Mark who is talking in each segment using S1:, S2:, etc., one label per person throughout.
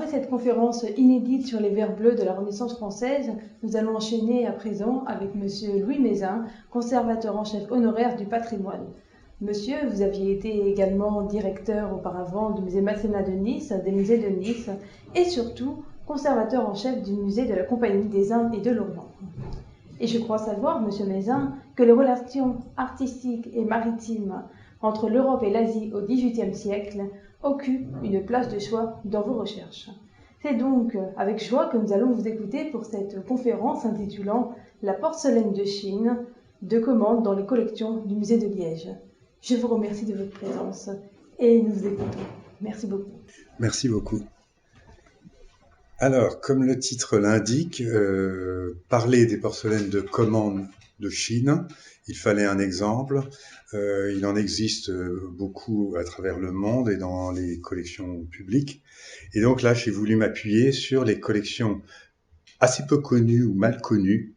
S1: Après cette conférence inédite sur les vers bleus de la Renaissance française, nous allons enchaîner à présent avec Monsieur Louis Mézin, conservateur en chef honoraire du patrimoine. Monsieur, vous aviez été également directeur auparavant du musée Masséna de Nice, des musées de Nice, et surtout conservateur en chef du musée de la Compagnie des Indes et de l'Orient. Et je crois savoir, Monsieur Mézin, que les relations artistiques et maritimes entre l'Europe et l'Asie au XVIIIe siècle occupent une place de choix dans vos recherches. C'est donc avec joie que nous allons vous écouter pour cette conférence intitulant « La porcelaine de Chine, de commande dans les collections du musée de Liège ». Je vous remercie de votre présence et nous vous écoutons. Merci beaucoup.
S2: Merci beaucoup. Alors, comme le titre l'indique, parler des porcelaines de commande de Chine, il fallait un exemple. Il en existe beaucoup à travers le monde et dans les collections publiques. Et donc là, j'ai voulu m'appuyer sur les collections assez peu connues ou mal connues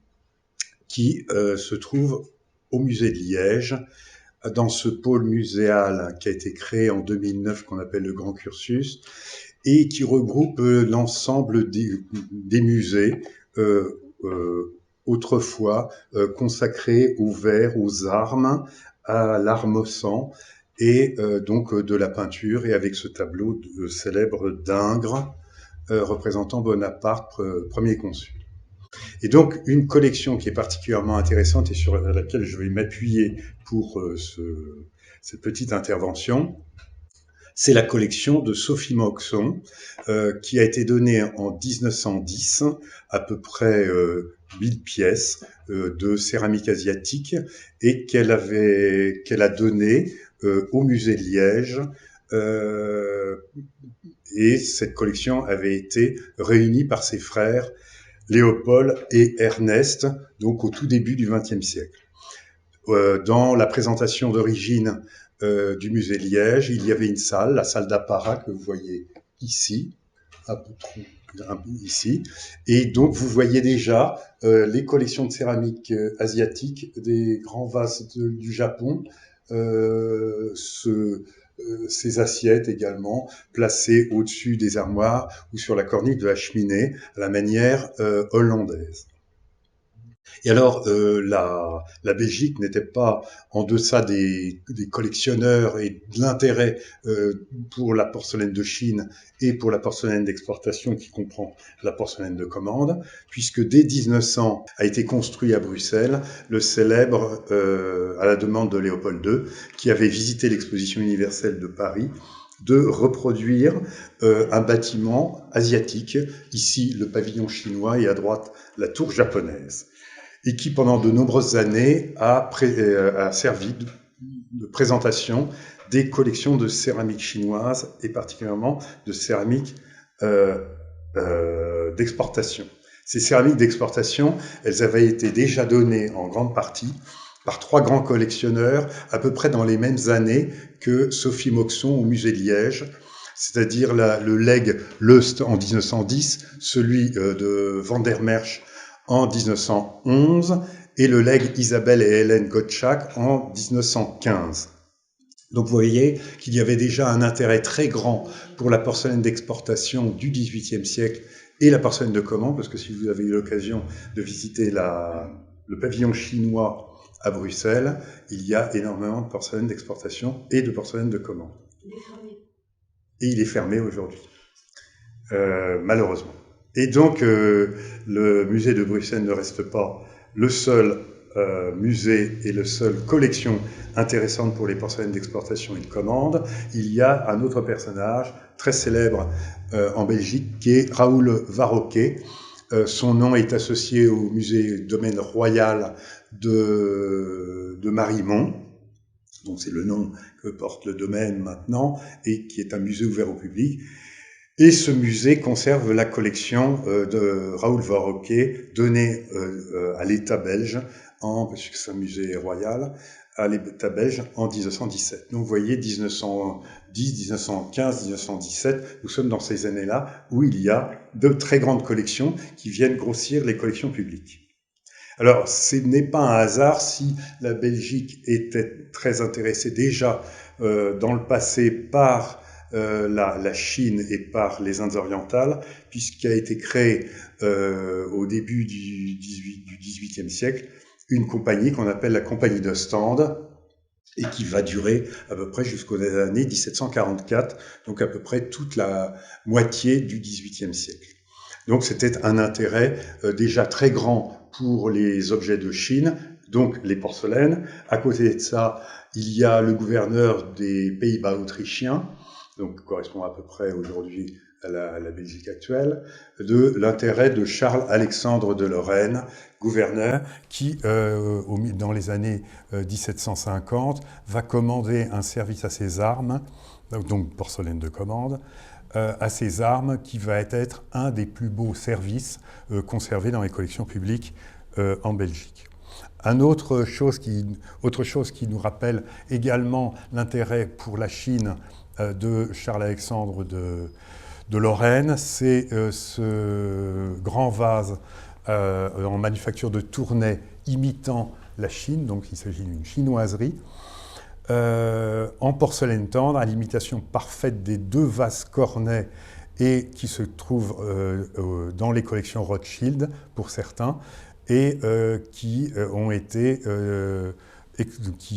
S2: qui se trouvent au musée de Liège, dans ce pôle muséal qui a été créé en 2009, qu'on appelle le Grand Cursus, et qui regroupe l'ensemble des musées autrefois consacrés aux vers, aux armes, à l'art au sang, et donc de la peinture, et avec ce tableau célèbre d'Ingres représentant Bonaparte, premier consul. Et donc, une collection qui est particulièrement intéressante et sur laquelle je vais m'appuyer pour cette petite intervention, c'est la collection de Sophie Moxon, qui a été donnée en 1910, à peu près 1000 pièces de céramique asiatique, et qu'elle a donnée au musée de Liège. Et cette collection avait été réunie par ses frères Léopold et Ernest, donc au tout début du XXe siècle. Dans la présentation d'origine du musée de Liège, il y avait une salle, la salle d'apparat que vous voyez ici, ici, et donc vous voyez déjà les collections de céramique asiatique, des grands vases du Japon, ces assiettes également placées au-dessus des armoires ou sur la corniche de la cheminée à la manière hollandaise. Et alors, la Belgique n'était pas en deçà des collectionneurs et de l'intérêt pour la porcelaine de Chine et pour la porcelaine d'exportation qui comprend la porcelaine de commande, puisque dès 1900 a été construit à Bruxelles le célèbre, à la demande de Léopold II, qui avait visité l'exposition universelle de Paris, de reproduire un bâtiment asiatique, ici le pavillon chinois et à droite la tour japonaise, et qui pendant de nombreuses années a servi de présentation des collections de céramique chinoise et particulièrement de céramique d'exportation. Ces céramiques d'exportation, elles avaient été déjà données en grande partie par 3 grands collectionneurs à peu près dans les mêmes années que Sophie Moxon au musée de Liège, c'est-à-dire le legs Leust en 1910, celui de Van der Merch en 1911 et le legs Isabelle et Hélène Gottschalk en 1915. Donc vous voyez qu'il y avait déjà un intérêt très grand pour la porcelaine d'exportation du XVIIIe siècle et la porcelaine de commande, parce que si vous avez eu l'occasion de visiter le pavillon chinois à Bruxelles, il y a énormément de porcelaine d'exportation et de porcelaine de commande. Et il est fermé aujourd'hui, malheureusement. Et donc, le musée de Bruxelles ne reste pas le seul musée et la seule collection intéressante pour les porcelaines d'exportation et de commande. Il y a un autre personnage très célèbre en Belgique qui est Raoul Varroquet. Son nom est associé au musée domaine royal de Marimont. Donc c'est le nom que porte le domaine maintenant et qui est un musée ouvert au public. Et ce musée conserve la collection de Raoul Varroquet donnée à l'État belge, puisque c'est un musée royal, à l'État belge en 1917. Donc vous voyez, 1910, 1915, 1917, nous sommes dans ces années-là où il y a de très grandes collections qui viennent grossir les collections publiques. Alors, ce n'est pas un hasard si la Belgique était très intéressée déjà dans le passé par la Chine et par les Indes orientales, puisqu'il a été créé au début du XVIIIe siècle une compagnie qu'on appelle la Compagnie d'Ostende, et qui va durer à peu près jusqu'aux années 1744, donc à peu près toute la moitié du XVIIIe siècle. Donc c'était un intérêt déjà très grand pour les objets de Chine, donc les porcelaines. À côté de ça, il y a le gouverneur des Pays-Bas autrichiens, donc correspond à peu près aujourd'hui à la Belgique actuelle, de l'intérêt de Charles-Alexandre de Lorraine, gouverneur, qui, dans les années 1750, va commander un service à ses armes, donc porcelaine de commande, à ses armes, qui va être un des plus beaux services conservés dans les collections publiques en Belgique. Autre chose qui nous rappelle également l'intérêt pour la Chine de Charles-Alexandre de Lorraine, c'est ce grand vase en manufacture de Tournai imitant la Chine, donc il s'agit d'une chinoiserie, en porcelaine tendre, à l'imitation parfaite des deux vases cornets et qui se trouvent dans les collections Rothschild pour certains, et qui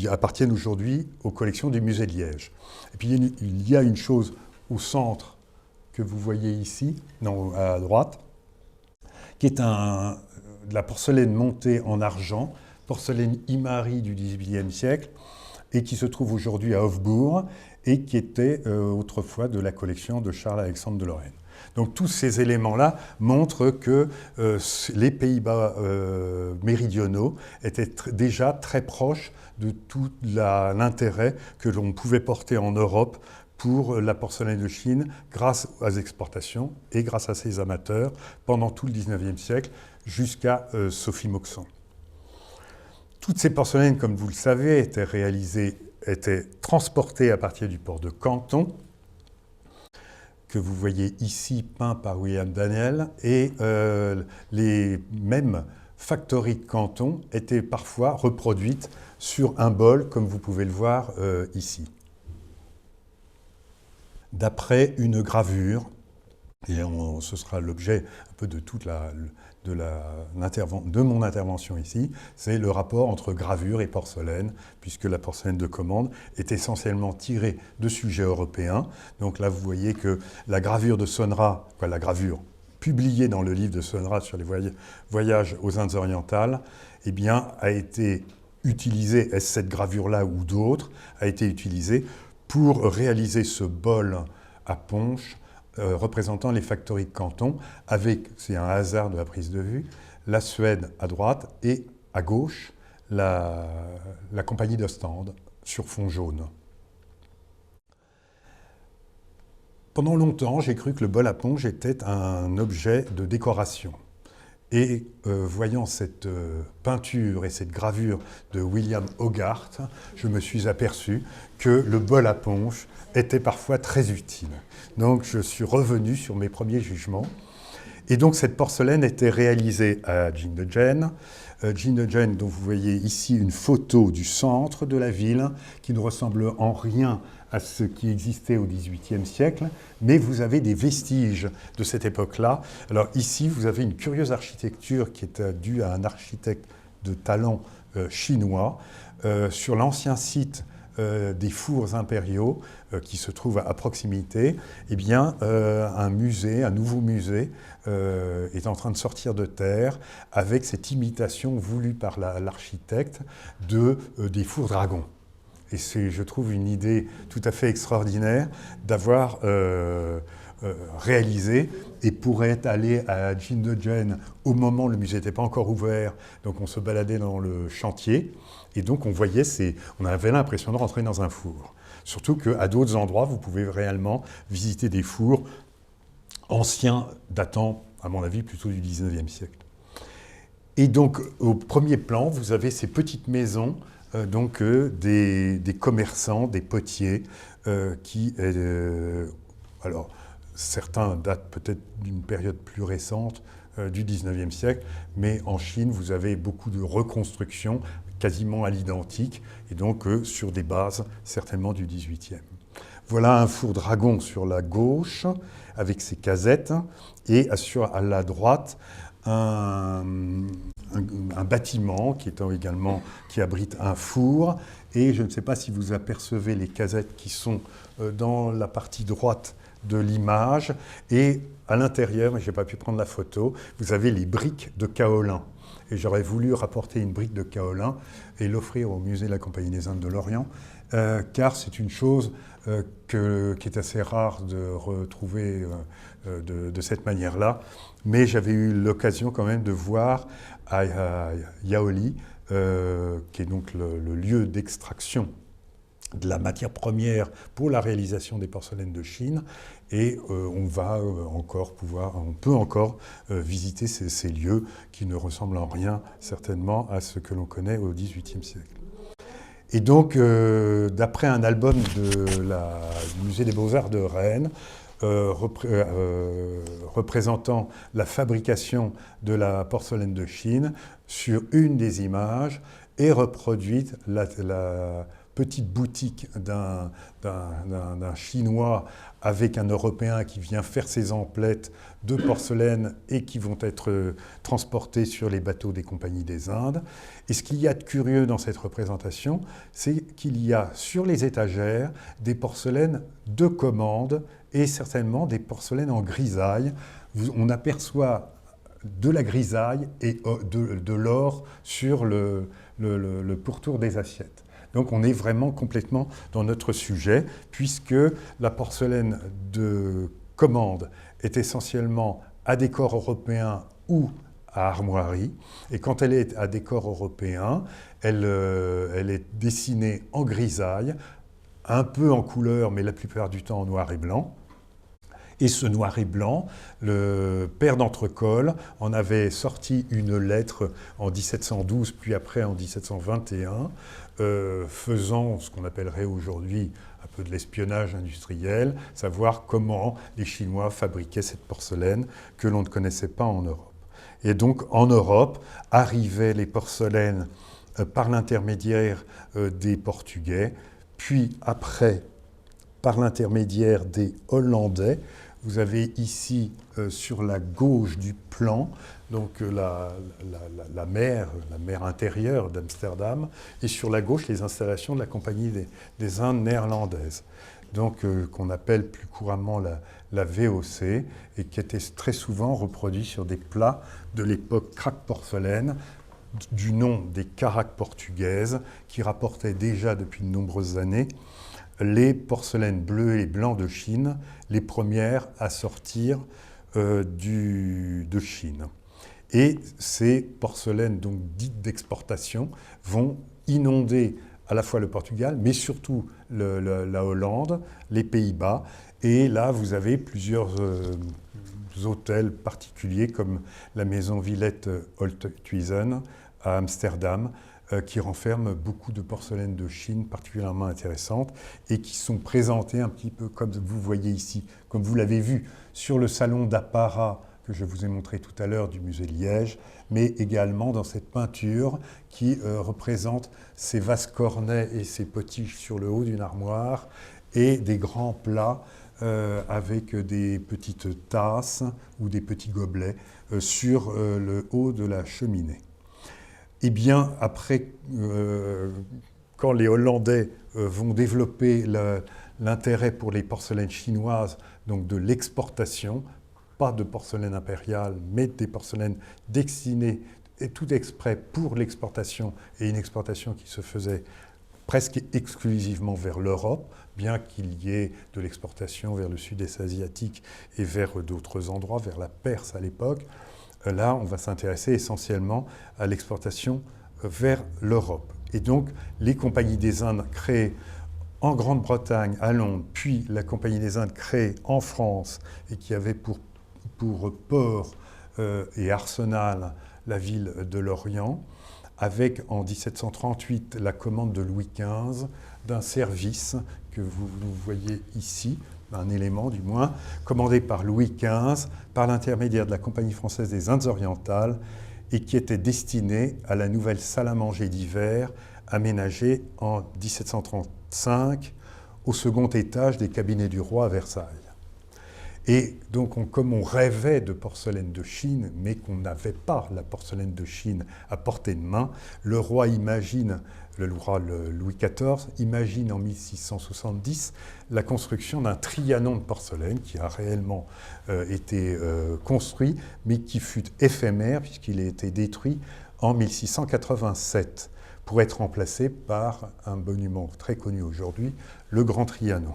S2: appartiennent aujourd'hui aux collections du musée de Liège. Et puis il y a une chose au centre que vous voyez ici, non, à droite, qui est de la porcelaine montée en argent, porcelaine Imari du XVIIIe siècle, et qui se trouve aujourd'hui à Hofburg, et qui était autrefois de la collection de Charles-Alexandre de Lorraine. Donc tous ces éléments-là montrent que les Pays-Bas méridionaux étaient déjà très proches de tout l'intérêt que l'on pouvait porter en Europe pour la porcelaine de Chine grâce aux exportations et grâce à ses amateurs pendant tout le XIXe siècle jusqu'à Sophie Moxon. Toutes ces porcelaines, comme vous le savez, étaient transportées à partir du port de Canton, que vous voyez ici peint par William Daniel, et les mêmes factories de Canton étaient parfois reproduites sur un bol, comme vous pouvez le voir ici. D'après une gravure, et ce sera l'objet un peu de toute de mon intervention ici, c'est le rapport entre gravure et porcelaine, puisque la porcelaine de commande est essentiellement tirée de sujets européens. Donc là, vous voyez que la gravure de Sonra, la gravure publiée dans le livre de Sonra sur les voyages aux Indes orientales, eh bien, a été utilisée, est-ce cette gravure-là ou d'autres, a été utilisée pour réaliser ce bol à ponche représentant les factories de Canton, avec, c'est un hasard de la prise de vue, la Suède à droite et à gauche, la compagnie d'Ostende sur fond jaune. Pendant longtemps, j'ai cru que le bol à ponche était un objet de décoration. Et voyant cette peinture et cette gravure de William Hogarth, je me suis aperçu que le bol à ponche était parfois très utile. Donc je suis revenu sur mes premiers jugements. Et donc cette porcelaine était réalisée à Jinnegen. Jinnegen, dont vous voyez ici une photo du centre de la ville, qui ne ressemble en rien à ce qui existait au XVIIIe siècle, mais vous avez des vestiges de cette époque-là. Alors ici, vous avez une curieuse architecture qui est due à un architecte de talent chinois. Sur l'ancien site des fours impériaux qui se trouve à proximité, eh bien, un nouveau musée est en train de sortir de terre avec cette imitation voulue par l'architecte des fours dragons. Et c'est, je trouve, une idée tout à fait extraordinaire d'avoir réalisé, et pour être allé à Jinnegen au moment où le musée n'était pas encore ouvert, donc on se baladait dans le chantier, et donc on avait l'impression de rentrer dans un four. Surtout qu'à d'autres endroits, vous pouvez réellement visiter des fours anciens, datant, à mon avis, plutôt du XIXe siècle. Et donc, au premier plan, vous avez ces petites maisons, des commerçants, des potiers, alors, certains datent peut-être d'une période plus récente, du XIXe siècle, mais en Chine, vous avez beaucoup de reconstructions quasiment à l'identique, et donc sur des bases certainement du XVIIIe. Voilà un four dragon sur la gauche, avec ses casettes, et à la droite, un bâtiment qui abrite un four, et je ne sais pas si vous apercevez les casettes qui sont dans la partie droite de l'image, et à l'intérieur, mais je n'ai pas pu prendre la photo, vous avez les briques de kaolin. Et j'aurais voulu rapporter une brique de kaolin et l'offrir au musée de la Compagnie des Indes de l'Orient, car c'est une chose qui est assez rare de retrouver de cette manière-là. Mais j'avais eu l'occasion quand même de voir à Yaoli, qui est donc le lieu d'extraction de la matière première pour la réalisation des porcelaines de Chine, et on peut encore visiter ces lieux qui ne ressemblent en rien certainement à ce que l'on connaît au XVIIIe siècle. Et donc, d'après un album du Musée des Beaux-Arts de Rennes, représentant la fabrication de la porcelaine de Chine, sur une des images est reproduite la petite boutique d'un Chinois avec un Européen qui vient faire ses emplettes de porcelaine et qui vont être transportées sur les bateaux des compagnies des Indes. Et ce qu'il y a de curieux dans cette représentation, c'est qu'il y a sur les étagères des porcelaines de commande et certainement des porcelaines en grisaille. On aperçoit de la grisaille et de l'or sur le pourtour des assiettes. Donc on est vraiment complètement dans notre sujet, puisque la porcelaine de commande est essentiellement à décor européen ou à armoirie. Et quand elle est à décor européen, elle est dessinée en grisaille, un peu en couleur, mais la plupart du temps en noir et blanc. Et ce noir et blanc, le père d'Entrecolle en avait sorti une lettre en 1712, puis après en 1721, faisant ce qu'on appellerait aujourd'hui un peu de l'espionnage industriel, savoir comment les Chinois fabriquaient cette porcelaine que l'on ne connaissait pas en Europe. Et donc en Europe arrivaient les porcelaines par l'intermédiaire des Portugais, puis après par l'intermédiaire des Hollandais. Vous avez ici, sur la gauche du plan, donc la mer intérieure d'Amsterdam, et sur la gauche, les installations de la Compagnie des Indes néerlandaises, donc qu'on appelle plus couramment la VOC, et qui était très souvent reproduit sur des plats de l'époque craque-porcelaine, du nom des caraques portugaises, qui rapportaient déjà depuis de nombreuses années les porcelaines bleues et blancs de Chine, les premières à sortir de Chine. Et ces porcelaines, donc dites d'exportation, vont inonder à la fois le Portugal, mais surtout la Hollande, les Pays-Bas. Et là, vous avez plusieurs hôtels particuliers, comme la maison Villette Holthuizen à Amsterdam, qui renferment beaucoup de porcelaines de Chine particulièrement intéressantes et qui sont présentées un petit peu comme vous voyez ici, comme vous l'avez vu sur le salon d'apparat que je vous ai montré tout à l'heure du musée de Liège, mais également dans cette peinture qui représente ces vases cornets et ces potiches sur le haut d'une armoire et des grands plats avec des petites tasses ou des petits gobelets sur le haut de la cheminée. Eh bien, après, quand les Hollandais vont développer l'intérêt pour les porcelaines chinoises, donc de l'exportation, pas de porcelaine impériale, mais des porcelaines destinées et tout exprès pour l'exportation, et une exportation qui se faisait presque exclusivement vers l'Europe, bien qu'il y ait de l'exportation vers le sud-est asiatique et vers d'autres endroits, vers la Perse à l'époque. Là, on va s'intéresser essentiellement à l'exportation vers l'Europe. Et donc, les compagnies des Indes créées en Grande-Bretagne, à Londres, puis la Compagnie des Indes créée en France et qui avait pour port et arsenal la ville de Lorient, avec en 1738 la commande de Louis XV d'un service que vous voyez ici, un élément du moins, commandé par Louis XV par l'intermédiaire de la Compagnie française des Indes orientales et qui était destiné à la nouvelle salle à manger d'hiver aménagée en 1735 au second étage des cabinets du roi à Versailles. Et donc, comme on rêvait de porcelaine de Chine, mais qu'on n'avait pas la porcelaine de Chine à portée de main, le roi imagine, le roi Louis XIV, imagine en 1670 la construction d'un Trianon de porcelaine qui a réellement été construit, mais qui fut éphémère puisqu'il a été détruit en 1687 pour être remplacé par un monument très connu aujourd'hui, le Grand Trianon.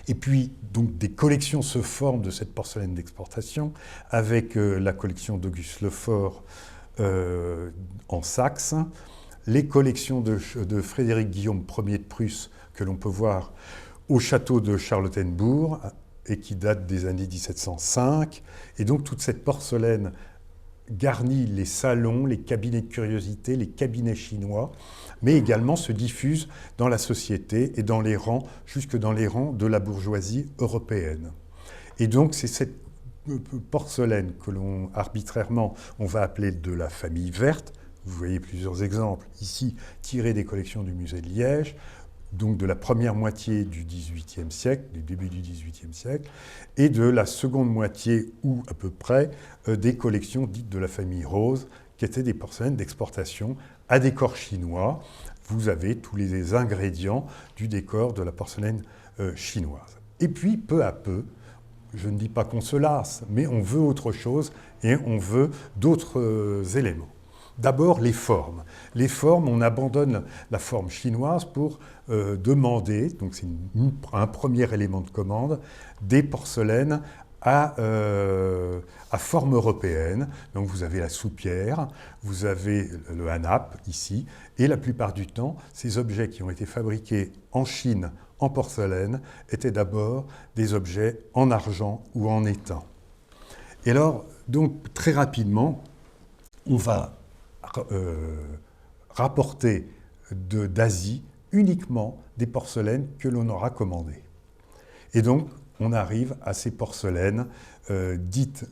S2: Et puis, donc, des collections se forment de cette porcelaine d'exportation avec la collection d'Auguste Lefort en Saxe, les collections de Frédéric Guillaume Ier de Prusse que l'on peut voir au château de Charlottenbourg et qui date des années 1705. Et donc, toute cette porcelaine garnit les salons, les cabinets de curiosité, les cabinets chinois, mais également se diffuse dans la société et dans les rangs, jusque dans les rangs de la bourgeoisie européenne. Et donc c'est cette porcelaine que l'on arbitrairement on va appeler de la famille verte. Vous voyez plusieurs exemples ici tirés des collections du musée de Liège, donc de la première moitié du XVIIIe siècle, du début du XVIIIe siècle, et de la seconde moitié, ou à peu près, des collections dites de la famille Rose, qui étaient des porcelaines d'exportation à décor chinois. Vous avez tous les ingrédients du décor de la porcelaine chinoise. Et puis, peu à peu, je ne dis pas qu'on se lasse, mais on veut autre chose et on veut d'autres éléments. D'abord, les formes. Les formes, on abandonne la forme chinoise pour demander, donc c'est un premier élément de commande, des porcelaines à forme européenne. Donc vous avez la soupière, vous avez le hanap ici, et la plupart du temps, ces objets qui ont été fabriqués en Chine en porcelaine étaient d'abord des objets en argent ou en étain. Et alors, donc très rapidement, on va rapporter d'Asie uniquement des porcelaines que l'on aura commandées. Et donc, on arrive à ces porcelaines dites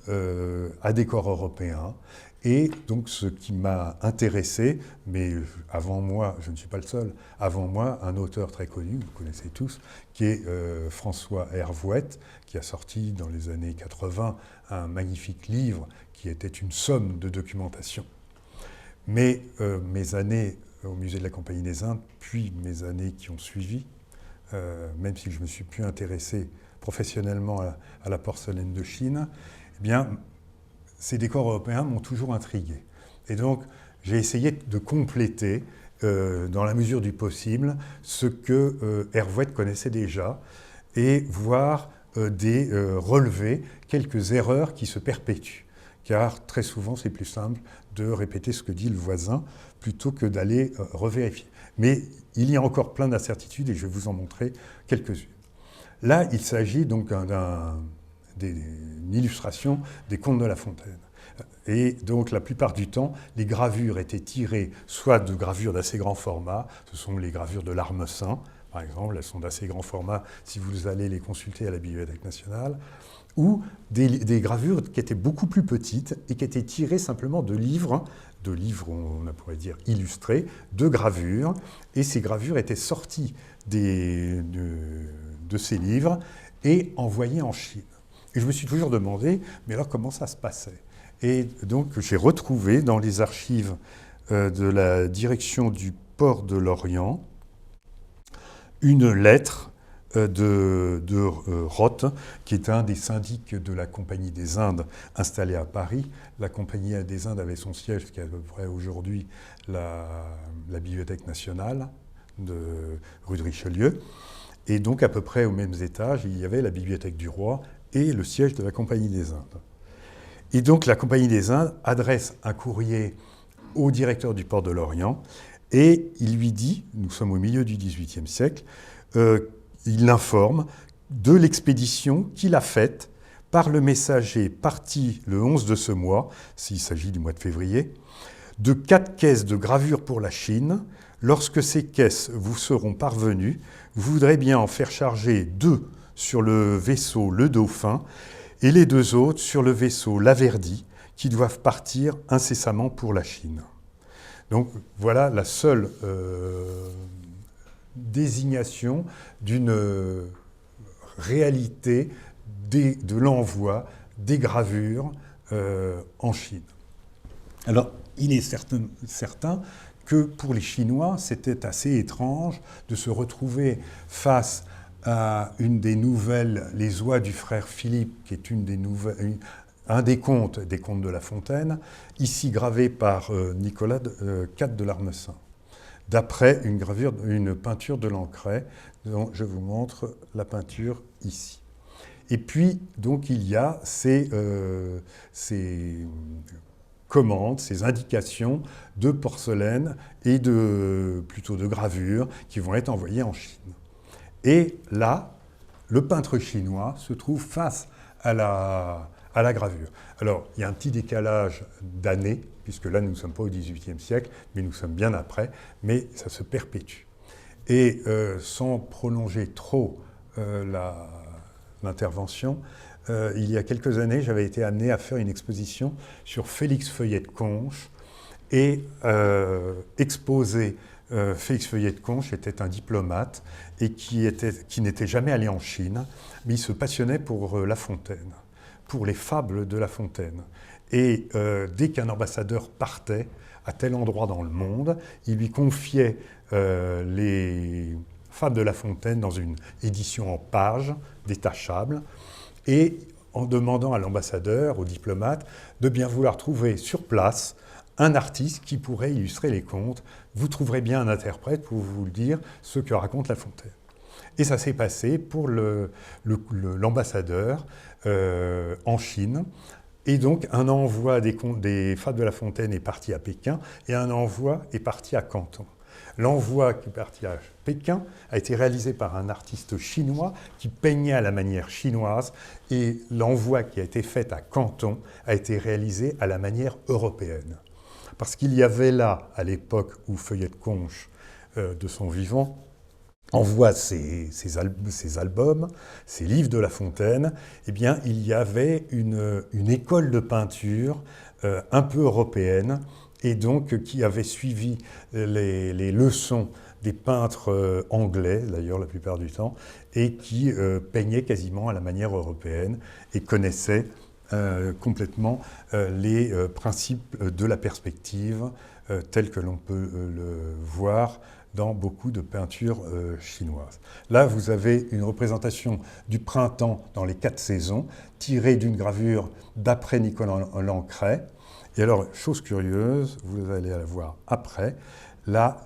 S2: à décor européen. Et donc, ce qui m'a intéressé, mais avant moi, je ne suis pas le seul, avant moi, un auteur très connu, vous le connaissez tous, qui est François Hervouette, qui a sorti dans les années 80 un magnifique livre qui était une somme de documentation. Mais mes années au musée de la Compagnie des Indes, puis mes années qui ont suivi, même si je ne me suis plus intéressé professionnellement à la porcelaine de Chine, eh bien, ces décors européens m'ont toujours intrigué. Et donc, j'ai essayé de compléter, dans la mesure du possible, ce que Hervouette connaissait déjà, et voir relever quelques erreurs qui se perpétuent. Car très souvent, c'est plus simple de répéter ce que dit le voisin plutôt que d'aller revérifier. Mais il y a encore plein d'incertitudes et je vais vous en montrer quelques-unes. Là, il s'agit donc d'une illustration des Contes de La Fontaine. Et donc, la plupart du temps, les gravures étaient tirées soit de gravures d'assez grand format, ce sont les gravures de l'Armesin, par exemple, elles sont d'assez grand format si vous allez les consulter à la Bibliothèque nationale, ou des gravures qui étaient beaucoup plus petites et qui étaient tirées simplement de livres, on pourrait dire illustrés, de gravures, et ces gravures étaient sorties de ces livres et envoyées en Chine. Et je me suis toujours demandé, mais alors comment ça se passait ? Et donc j'ai retrouvé dans les archives de la direction du port de Lorient une lettre de Roth, qui est un des syndics de la Compagnie des Indes installée à Paris. La Compagnie des Indes avait son siège, qui est à peu près aujourd'hui la Bibliothèque nationale de rue de Richelieu. Et donc à peu près aux mêmes étages, il y avait la Bibliothèque du Roi et le siège de la Compagnie des Indes. Et donc la Compagnie des Indes adresse un courrier au directeur du port de Lorient et il lui dit, nous sommes au milieu du XVIIIe siècle, il l'informe de l'expédition qu'il a faite par le messager parti le 11 de ce mois, s'il s'agit du mois de février, de 4 caisses de gravure pour la Chine. Lorsque ces caisses vous seront parvenues, vous voudrez bien en faire charger 2 sur le vaisseau Le Dauphin et les 2 autres sur le vaisseau Laverdy, qui doivent partir incessamment pour la Chine. Donc voilà la seule désignation d'une réalité de l'envoi des gravures en Chine. Alors, il est certain que pour les Chinois, c'était assez étrange de se retrouver face à une des nouvelles, Les Oies du frère Philippe, qui est un des contes de La Fontaine, ici gravé par Nicolas IV de Larmessin, d'après une peinture de Lancret, dont je vous montre la peinture ici. Et puis, donc, il y a ces commandes, ces indications de porcelaine et plutôt de gravure qui vont être envoyées en Chine. Et là, le peintre chinois se trouve face à la gravure. Alors, il y a un petit décalage d'années, puisque là, nous ne sommes pas au XVIIIe siècle, mais nous sommes bien après, mais ça se perpétue. Et sans prolonger trop l'intervention, il y a quelques années, j'avais été amené à faire une exposition sur Félix Feuillet de Conche et exposer Félix Feuillet de Conche était un diplomate et qui n'était jamais allé en Chine, mais il se passionnait pour La Fontaine, pour les fables de La Fontaine. Et dès qu'un ambassadeur partait à tel endroit dans le monde, il lui confiait les fables de La Fontaine dans une édition en pages détachable, et en demandant à l'ambassadeur, au diplomate, de bien vouloir trouver sur place un artiste qui pourrait illustrer les contes. Vous trouverez bien un interprète pour vous le dire ce que raconte La Fontaine. Et ça s'est passé pour l'ambassadeur en Chine. Et donc, un envoi des fables de La Fontaine est parti à Pékin et un envoi est parti à Canton. L'envoi qui est parti à Pékin a été réalisé par un artiste chinois qui peignait à la manière chinoise, et l'envoi qui a été fait à Canton a été réalisé à la manière européenne. Parce qu'il y avait là, à l'époque où Feuillet de Conche, de son vivant, envoie ses albums, ses livres de La Fontaine, eh bien, il y avait une école de peinture un peu européenne, et donc qui avait suivi les leçons des peintres anglais, d'ailleurs la plupart du temps, et qui peignaient quasiment à la manière européenne et connaissaient complètement les principes de la perspective tels que l'on peut le voir dans beaucoup de peintures chinoises. Là, vous avez une représentation du printemps dans les 4 saisons, tirée d'une gravure d'après Nicolas Lancret. Et alors, chose curieuse, vous allez la voir après, la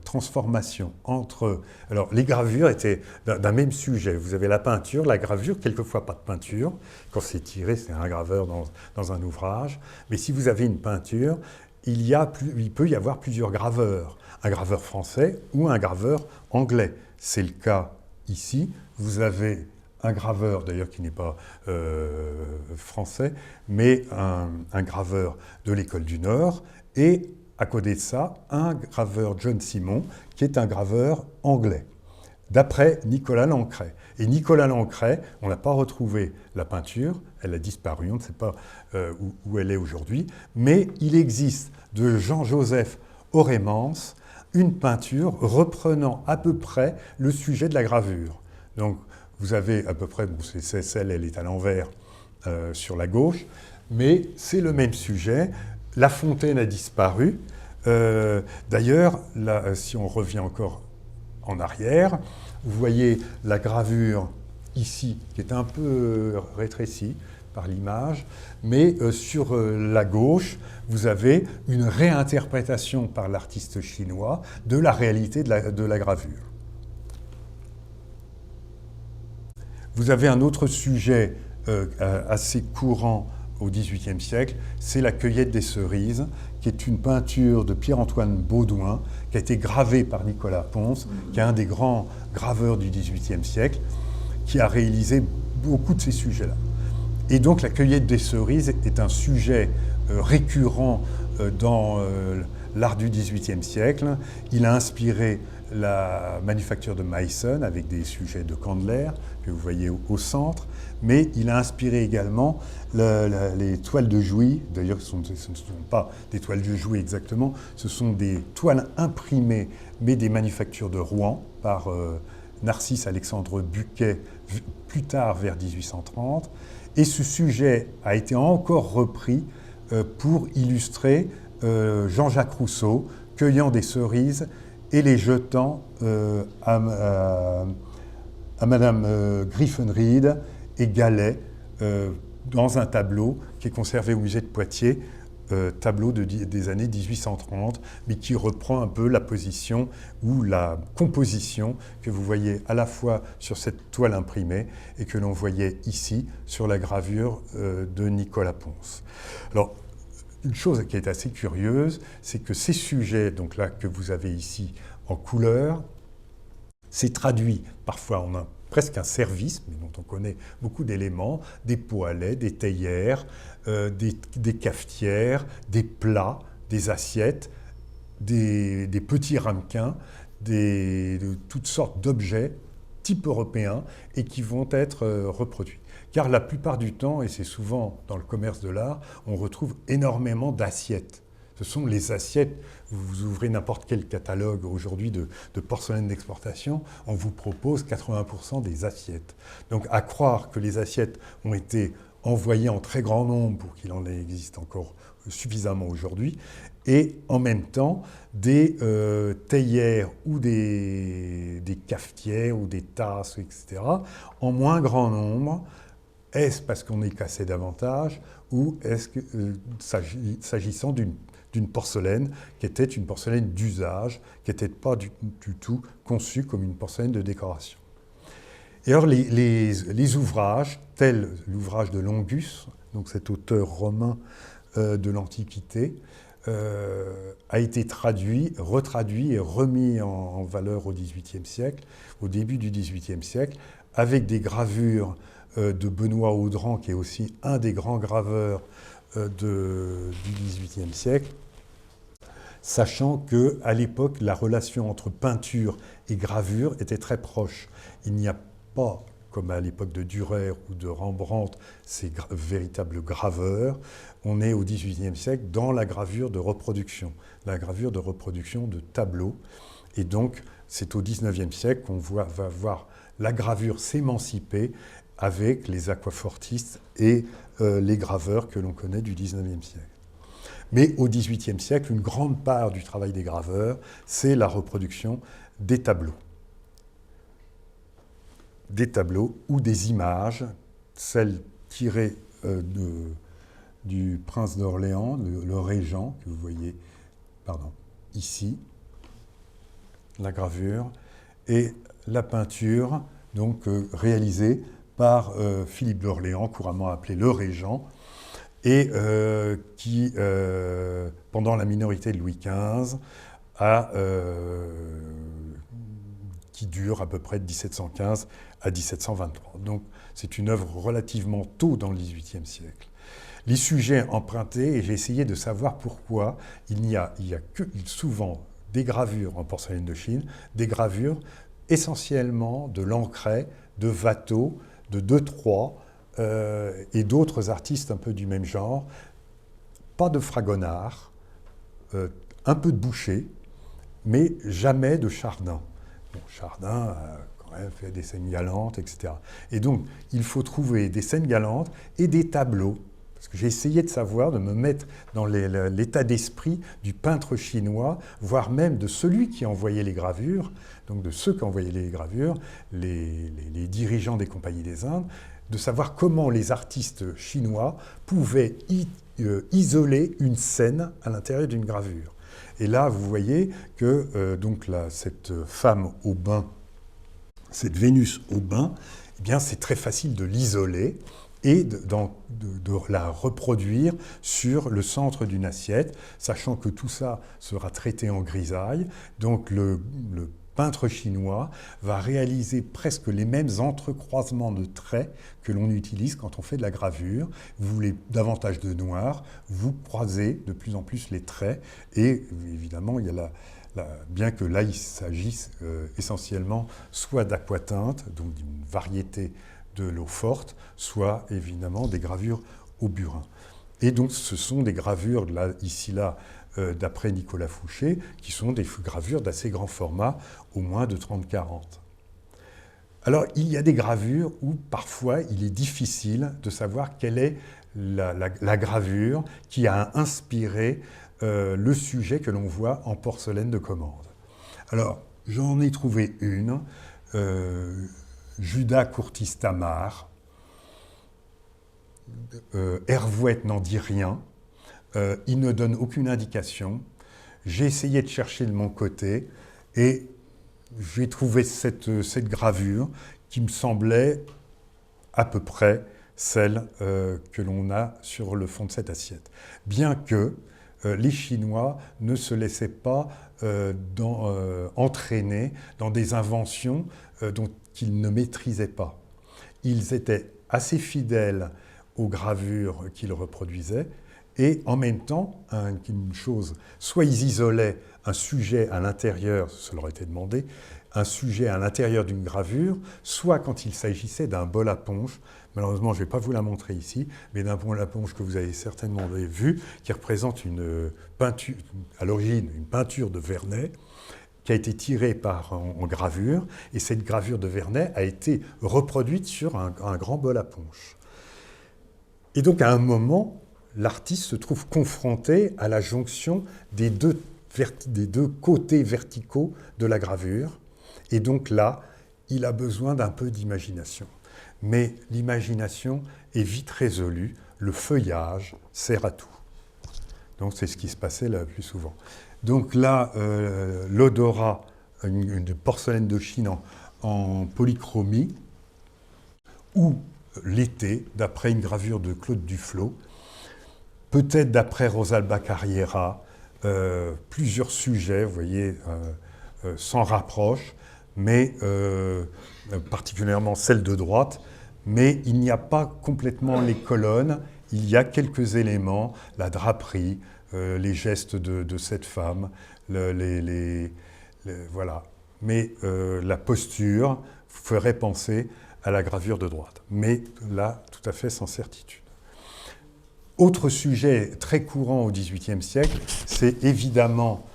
S2: transformation entre... Alors, les gravures étaient d'un même sujet. Vous avez la peinture, la gravure, quelquefois pas de peinture. Quand c'est tiré, c'est un graveur dans un ouvrage. Mais si vous avez une peinture, il peut y avoir plusieurs graveurs. Un graveur français ou un graveur anglais. C'est le cas ici. Vous avez un graveur, d'ailleurs qui n'est pas français, mais un graveur de l'École du Nord, et à côté de ça, un graveur John Simon, qui est un graveur anglais, d'après Nicolas Lancret. Et Nicolas Lancret, on n'a pas retrouvé la peinture, elle a disparu, on ne sait pas où elle est aujourd'hui, mais il existe de Jean-Joseph Orémans une peinture reprenant à peu près le sujet de la gravure. Donc, vous avez à peu près, bon, c'est celle, elle est à l'envers sur la gauche, mais c'est le même sujet. La Fontaine a disparu. D'ailleurs, si on revient encore en arrière, vous voyez la gravure ici, qui est un peu rétrécie par l'image, mais sur la gauche, vous avez une réinterprétation par l'artiste chinois de la réalité de la gravure. Vous avez un autre sujet assez courant au XVIIIe siècle, c'est la cueillette des cerises, qui est une peinture de Pierre-Antoine Baudouin, qui a été gravée par Nicolas Pons, qui est un des grands graveurs du XVIIIe siècle, qui a réalisé beaucoup de ces sujets-là. Et donc la cueillette des cerises est un sujet récurrent dans l'art du XVIIIe siècle. Il a inspiré la manufacture de Meissen avec des sujets de Candler que vous voyez au centre, mais il a inspiré également les toiles de Jouy. D'ailleurs, ce ne sont pas des toiles de Jouy exactement, ce sont des toiles imprimées, mais des manufactures de Rouen par Narcisse Alexandre Buquet, plus tard vers 1830. Et ce sujet a été encore repris pour illustrer Jean-Jacques Rousseau cueillant des cerises et les jetant à Madame Griffenried et Gallet dans un tableau qui est conservé au musée de Poitiers, tableau des années 1830, mais qui reprend un peu la position ou la composition que vous voyez à la fois sur cette toile imprimée et que l'on voyait ici sur la gravure de Nicolas Pons. Alors, une chose qui est assez curieuse, c'est que ces sujets, donc là que vous avez ici en couleur, c'est traduit parfois en presque un service, mais dont on connaît beaucoup d'éléments, des pots à lait, des théières, des cafetières, des plats, des assiettes, des petits ramequins, de toutes sortes d'objets type européens et qui vont être reproduits. Car la plupart du temps, et c'est souvent dans le commerce de l'art, on retrouve énormément d'assiettes. Ce sont les assiettes, vous ouvrez n'importe quel catalogue aujourd'hui de porcelaine d'exportation, on vous propose 80% des assiettes. Donc à croire que les assiettes ont été envoyées en très grand nombre pour qu'il en existe encore suffisamment aujourd'hui, et en même temps des théières ou des cafetières ou des tasses, etc., en moins grand nombre. Est-ce parce qu'on est cassé davantage ou est-ce que s'agissant d'une porcelaine qui était une porcelaine d'usage, qui n'était pas du tout conçue comme une porcelaine de décoration. Et alors les ouvrages, tels l'ouvrage de Longus, donc cet auteur romain de l'Antiquité, a été traduit, retraduit et remis en valeur au XVIIIe siècle, au début du XVIIIe siècle, avec des gravures de Benoît Audran, qui est aussi un des grands graveurs du XVIIIe siècle, sachant qu'à l'époque, la relation entre peinture et gravure était très proche. Il n'y a pas, comme à l'époque de Dürer ou de Rembrandt, ces véritables graveurs. On est au XVIIIe siècle dans la gravure de reproduction de tableaux. Et donc, c'est au XIXe siècle qu'on va voir la gravure s'émanciper avec les aquafortistes et les graveurs que l'on connaît du XIXe siècle. Mais au XVIIIe siècle, une grande part du travail des graveurs, c'est la reproduction des tableaux. Des tableaux ou des images, celles tirées du prince d'Orléans, le régent, que vous voyez ici, la gravure, et la peinture, donc réalisée par Philippe d'Orléans, couramment appelé le Régent, et qui, pendant la minorité de Louis XV, qui dure à peu près de 1715 à 1723. Donc c'est une œuvre relativement tôt dans le XVIIIe siècle. Les sujets empruntés, et j'ai essayé de savoir pourquoi il n'y a que souvent des gravures en porcelaine de Chine, des gravures essentiellement de Lancret, de Watteau, de De Troyes et d'autres artistes un peu du même genre. Pas de Fragonard, un peu de Boucher, mais jamais de Chardin. Bon, Chardin a quand même fait des scènes galantes, etc. Et donc, il faut trouver des scènes galantes et des tableaux. Parce que j'ai essayé de savoir, de me mettre dans l'état d'esprit du peintre chinois, voire même de celui qui envoyait les gravures, donc de ceux qui envoyaient les gravures, les dirigeants des compagnies des Indes, de savoir comment les artistes chinois pouvaient isoler une scène à l'intérieur d'une gravure. Et là, vous voyez que cette femme au bain, cette Vénus au bain, eh bien, c'est très facile de l'isoler et de la reproduire sur le centre d'une assiette, sachant que tout ça sera traité en grisaille. Donc le peintre chinois va réaliser presque les mêmes entrecroisements de traits que l'on utilise quand on fait de la gravure. Vous voulez davantage de noir, vous croisez de plus en plus les traits, et évidemment il y a bien que là il s'agisse essentiellement soit d'aquatinte, donc d'une variété de l'eau forte, soit évidemment des gravures au burin. Et donc ce sont des gravures, là, ici, là, d'après Nicolas Fouché, qui sont des gravures d'assez grand format, au moins de 30-40. Alors il y a des gravures où parfois il est difficile de savoir quelle est la gravure qui a inspiré le sujet que l'on voit en porcelaine de commande. Alors j'en ai trouvé une, Judas Curtis Tamar. Hervouette n'en dit rien, il ne donne aucune indication. J'ai essayé de chercher de mon côté et j'ai trouvé cette gravure qui me semblait à peu près celle que l'on a sur le fond de cette assiette. Bien que les Chinois ne se laissaient pas entraîner dans des inventions dont ils ne maîtrisaient pas. Ils étaient assez fidèles aux gravures qu'ils reproduisaient, et en même temps, une chose, soit ils isolaient un sujet à l'intérieur, ça leur était demandé, un sujet à l'intérieur d'une gravure, soit quand il s'agissait d'un bol à ponche, malheureusement je ne vais pas vous la montrer ici, mais d'un bol à ponche que vous avez certainement vu, qui représente une peinture, à l'origine une peinture de Vernet, qui a été tirée en gravure, et cette gravure de Vernet a été reproduite sur un grand bol à ponche. Et donc à un moment, l'artiste se trouve confronté à la jonction des deux côtés verticaux de la gravure. Et donc là, il a besoin d'un peu d'imagination. Mais l'imagination est vite résolue, le feuillage sert à tout. Donc c'est ce qui se passait le plus souvent. Donc là, l'odorat, une porcelaine de Chine en polychromie, ou l'été, d'après une gravure de Claude Duflot, peut-être d'après Rosalba Carriera, plusieurs sujets, vous voyez, s'en rapprochent, mais particulièrement celle de droite, mais il n'y a pas complètement les colonnes, il y a quelques éléments, la draperie, les gestes de cette femme, voilà. Mais la posture ferait penser à la gravure de droite, mais là, tout à fait sans certitude. Autre sujet très courant au XVIIIe siècle, c'est évidemment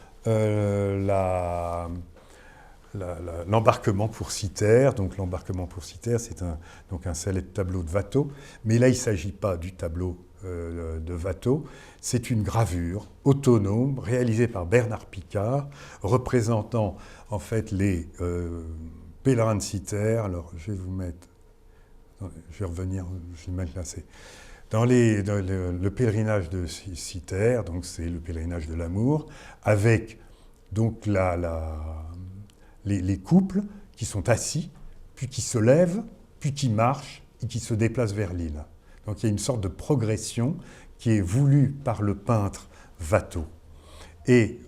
S2: l'embarquement pour Cythère. Donc l'embarquement pour Cythère, c'est un célèbre tableau de Watteau, mais là il ne s'agit pas du tableau de Watteau, c'est une gravure autonome réalisée par Bernard Picard, représentant en fait les pèlerins de Cythère. Alors je vais vous mettre, je vais revenir, je vais mettre là, c'est dans le pèlerinage de Cythère, donc c'est le pèlerinage de l'amour, avec donc les couples qui sont assis, puis qui se lèvent, puis qui marchent et qui se déplacent vers l'île. Donc il y a une sorte de progression qui est voulue par le peintre Watteau. Et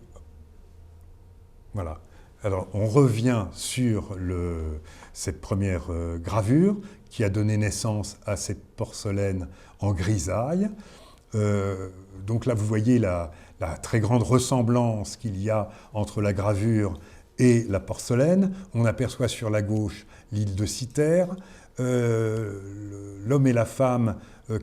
S2: voilà. Alors on revient sur cette première gravure qui a donné naissance à cette porcelaine en grisaille. Donc là vous voyez la très grande ressemblance qu'il y a entre la gravure et la porcelaine. On aperçoit sur la gauche l'île de Cythère, l'homme et la femme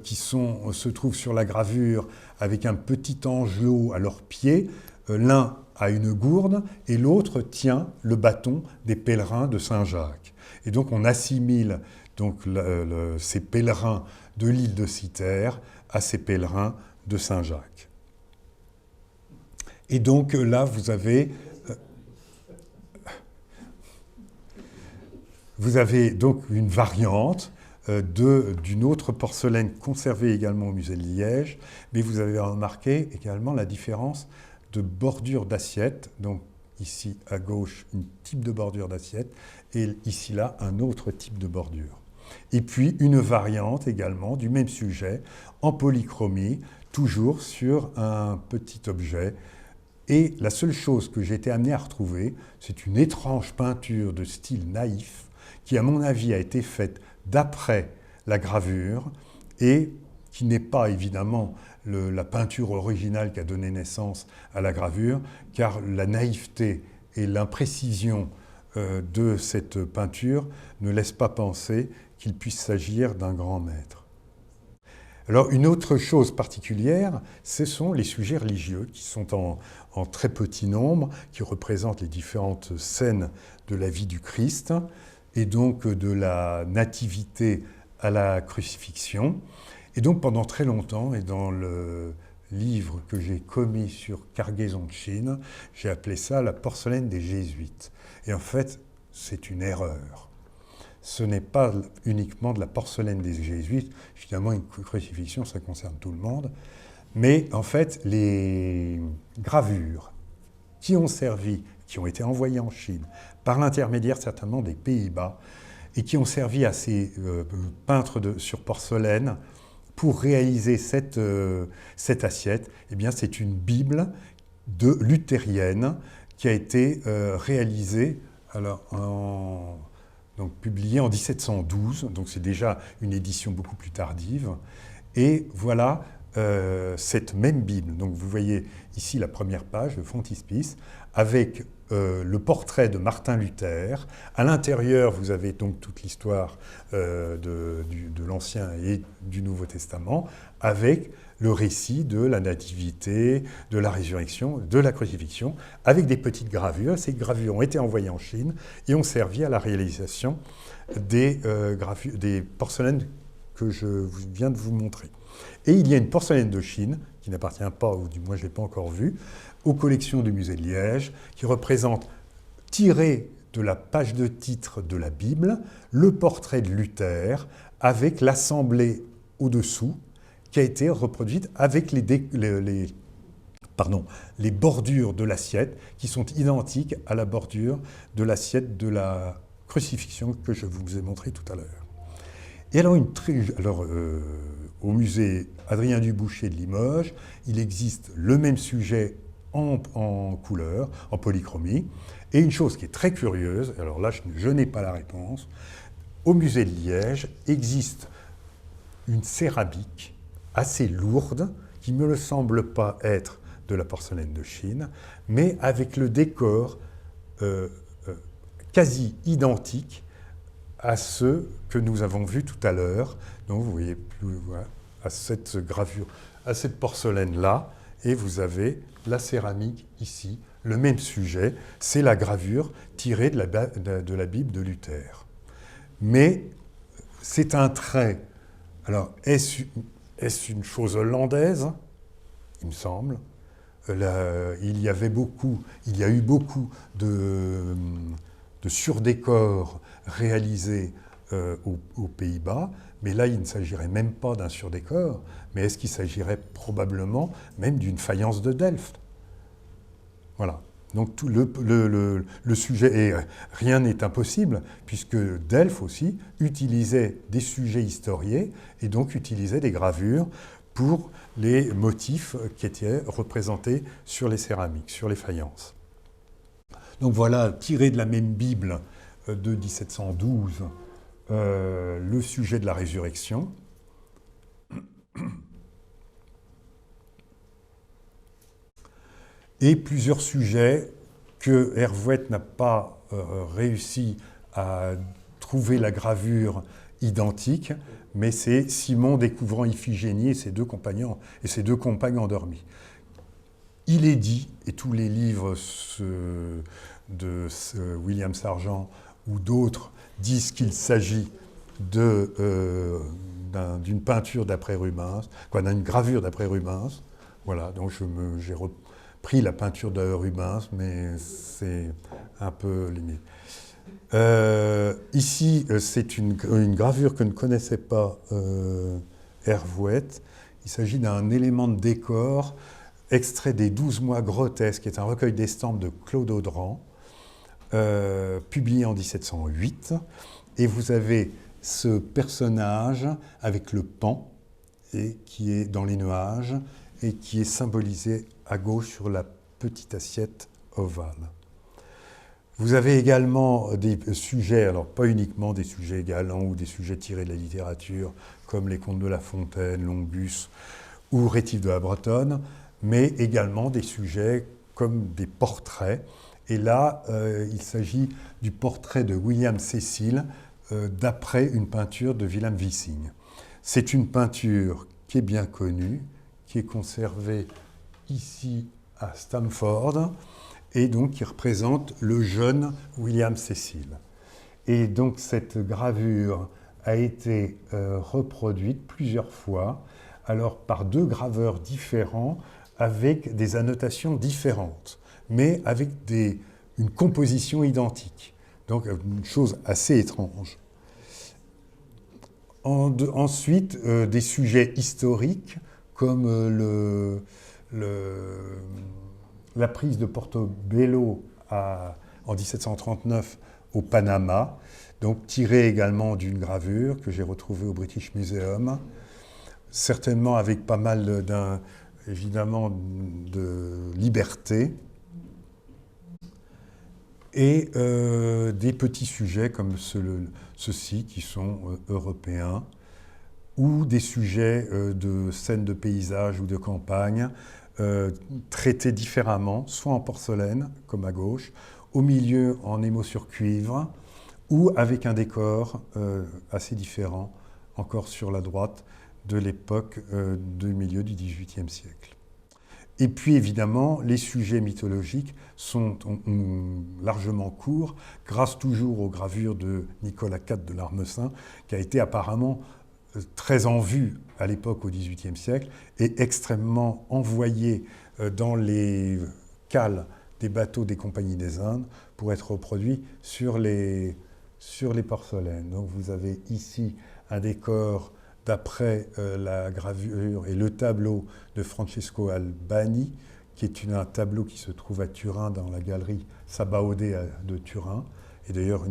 S2: qui se trouvent sur la gravure avec un petit angelot à leurs pieds. L'un a une gourde et l'autre tient le bâton des pèlerins de Saint-Jacques. Et donc on assimile donc, ces pèlerins de l'île de Cythère à ces pèlerins de Saint-Jacques. Et donc là, vous avez donc une variante d'une autre porcelaine conservée également au musée de Liège, mais vous avez remarqué également la différence de bordure d'assiette. Donc ici à gauche, un type de bordure d'assiette, et ici là, un autre type de bordure. Et puis une variante également du même sujet, en polychromie, toujours sur un petit objet. Et la seule chose que j'ai été amené à retrouver, c'est une étrange peinture de style naïf, qui à mon avis a été faite d'après la gravure, et qui n'est pas évidemment la peinture originale qui a donné naissance à la gravure, car la naïveté et l'imprécision de cette peinture ne laissent pas penser qu'il puisse s'agir d'un grand maître. Alors une autre chose particulière, ce sont les sujets religieux qui sont en très petit nombre, qui représentent les différentes scènes de la vie du Christ, et donc de la nativité à la crucifixion. Et donc pendant très longtemps, et dans le livre que j'ai commis sur Cargaison de Chine, j'ai appelé ça la porcelaine des jésuites. Et en fait, c'est une erreur. Ce n'est pas uniquement de la porcelaine des jésuites, finalement une crucifixion, ça concerne tout le monde, mais en fait les gravures qui ont servi, qui ont été envoyées en Chine, par l'intermédiaire certainement des Pays-Bas, et qui ont servi à ces peintres sur porcelaine pour réaliser cette assiette, eh bien c'est une Bible luthérienne qui a été réalisée donc publiée en 1712, donc c'est déjà une édition beaucoup plus tardive. Et voilà cette même Bible. Donc vous voyez ici la première page, le frontispice, avec le portrait de Martin Luther. À l'intérieur, vous avez donc toute l'histoire de l'Ancien et du Nouveau Testament, avec le récit de la nativité, de la résurrection, de la crucifixion, avec des petites gravures. Ces gravures ont été envoyées en Chine et ont servi à la réalisation des porcelaines que je viens de vous montrer. Et il y a une porcelaine de Chine, qui n'appartient pas, ou du moins je ne l'ai pas encore vue, aux collections du musée de Liège, qui représente, tiré de la page de titre de la Bible, le portrait de Luther, avec l'assemblée au-dessous, qui a été reproduite avec les bordures de l'assiette, qui sont identiques à la bordure de l'assiette de la crucifixion que je vous ai montré tout à l'heure. Et alors, au musée Adrien Duboucher de Limoges, il existe le même sujet en couleur, en polychromie. Et une chose qui est très curieuse, alors là je n'ai pas la réponse, au musée de Liège existe une céramique assez lourde, qui ne me semble pas être de la porcelaine de Chine, mais avec le décor quasi identique à ceux que nous avons vus tout à l'heure. Donc vous voyez voilà, à cette gravure, à cette porcelaine-là, et vous avez la céramique ici, le même sujet, c'est la gravure tirée de la Bible de Luther. Mais c'est un trait. Alors, est-ce une chose hollandaise? Il me semble. Il y a eu beaucoup de surdécors réalisés aux Pays-Bas, mais là, il ne s'agirait même pas d'un surdécor, mais est-ce qu'il s'agirait probablement même d'une faïence de Delft? Voilà. Donc tout le sujet, et rien n'est impossible, puisque Delft aussi utilisait des sujets historiés, et donc utilisait des gravures pour les motifs qui étaient représentés sur les céramiques, sur les faïences. Donc voilà, tiré de la même Bible de 1712, le sujet de la résurrection. Et plusieurs sujets que Hervouet n'a pas réussi à trouver la gravure identique, mais c'est Simon découvrant Iphigénie et ses deux compagnes endormis. Il est dit, et tous les livres de William Sargent ou d'autres disent qu'il s'agit d'une peinture d'après Rubens, d'une gravure d'après Rubens. Voilà, donc j'ai repris la peinture de Rubens, mais c'est un peu limite. Ici, c'est une gravure que ne connaissait pas Hervouet. Il s'agit d'un élément de décor extrait des 12 mois grotesques, qui est un recueil d'estampes de Claude Audran, publié en 1708. Et vous avez ce personnage avec le paon, et qui est dans les nuages, et qui est symbolisé à gauche sur la petite assiette ovale. Vous avez également des sujets, alors pas uniquement des sujets galants ou des sujets tirés de la littérature, comme les contes de La Fontaine, Longus, ou Rétif de la Bretonne, mais également des sujets comme des portraits. Et là, il s'agit du portrait de William Cecil d'après une peinture de Willem Wissing. C'est une peinture qui est bien connue, qui est conservée ici à Stamford, et donc qui représente le jeune William Cecil. Et donc cette gravure a été reproduite plusieurs fois, alors par deux graveurs différents, avec des annotations différentes, mais avec une composition identique. Donc une chose assez étrange. Ensuite, des sujets historiques, comme la prise de Portobello en 1739 au Panama, donc tirée également d'une gravure que j'ai retrouvée au British Museum, certainement avec pas mal évidemment de liberté, et des petits sujets comme ceux-ci qui sont européens, ou des sujets de scènes de paysage ou de campagne, traités différemment, soit en porcelaine, comme à gauche, au milieu en émaux sur cuivre, ou avec un décor assez différent, encore sur la droite, de l'époque du milieu du XVIIIe siècle. Et puis évidemment, les sujets mythologiques sont largement courts, grâce toujours aux gravures de Nicolas IV de l'Armessin, qui a été apparemment très en vue à l'époque au XVIIIe siècle et extrêmement envoyé dans les cales des bateaux des compagnies des Indes pour être reproduit sur les porcelaines. Donc vous avez ici un décor d'après la gravure et le tableau de Francesco Albani, qui est un tableau qui se trouve à Turin dans la galerie Sabaudé de Turin. Et d'ailleurs,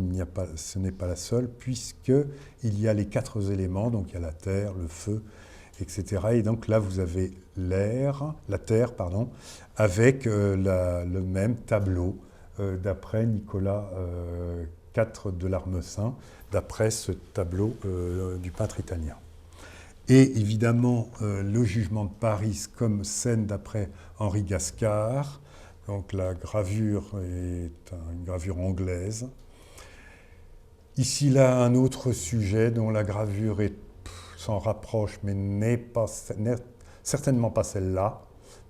S2: ce n'est pas la seule, puisqu'il y a les 4 éléments, donc il y a la terre, le feu, etc. Et donc là, vous avez la terre, avec le même tableau d'après Nicolas IV de l'Armessin, d'après ce tableau du peintre italien. Et évidemment, le jugement de Paris comme scène d'après Henri Gascard. Donc la gravure est une gravure anglaise. Ici, là, un autre sujet dont la gravure s'en rapproche, mais n'est certainement pas celle-là.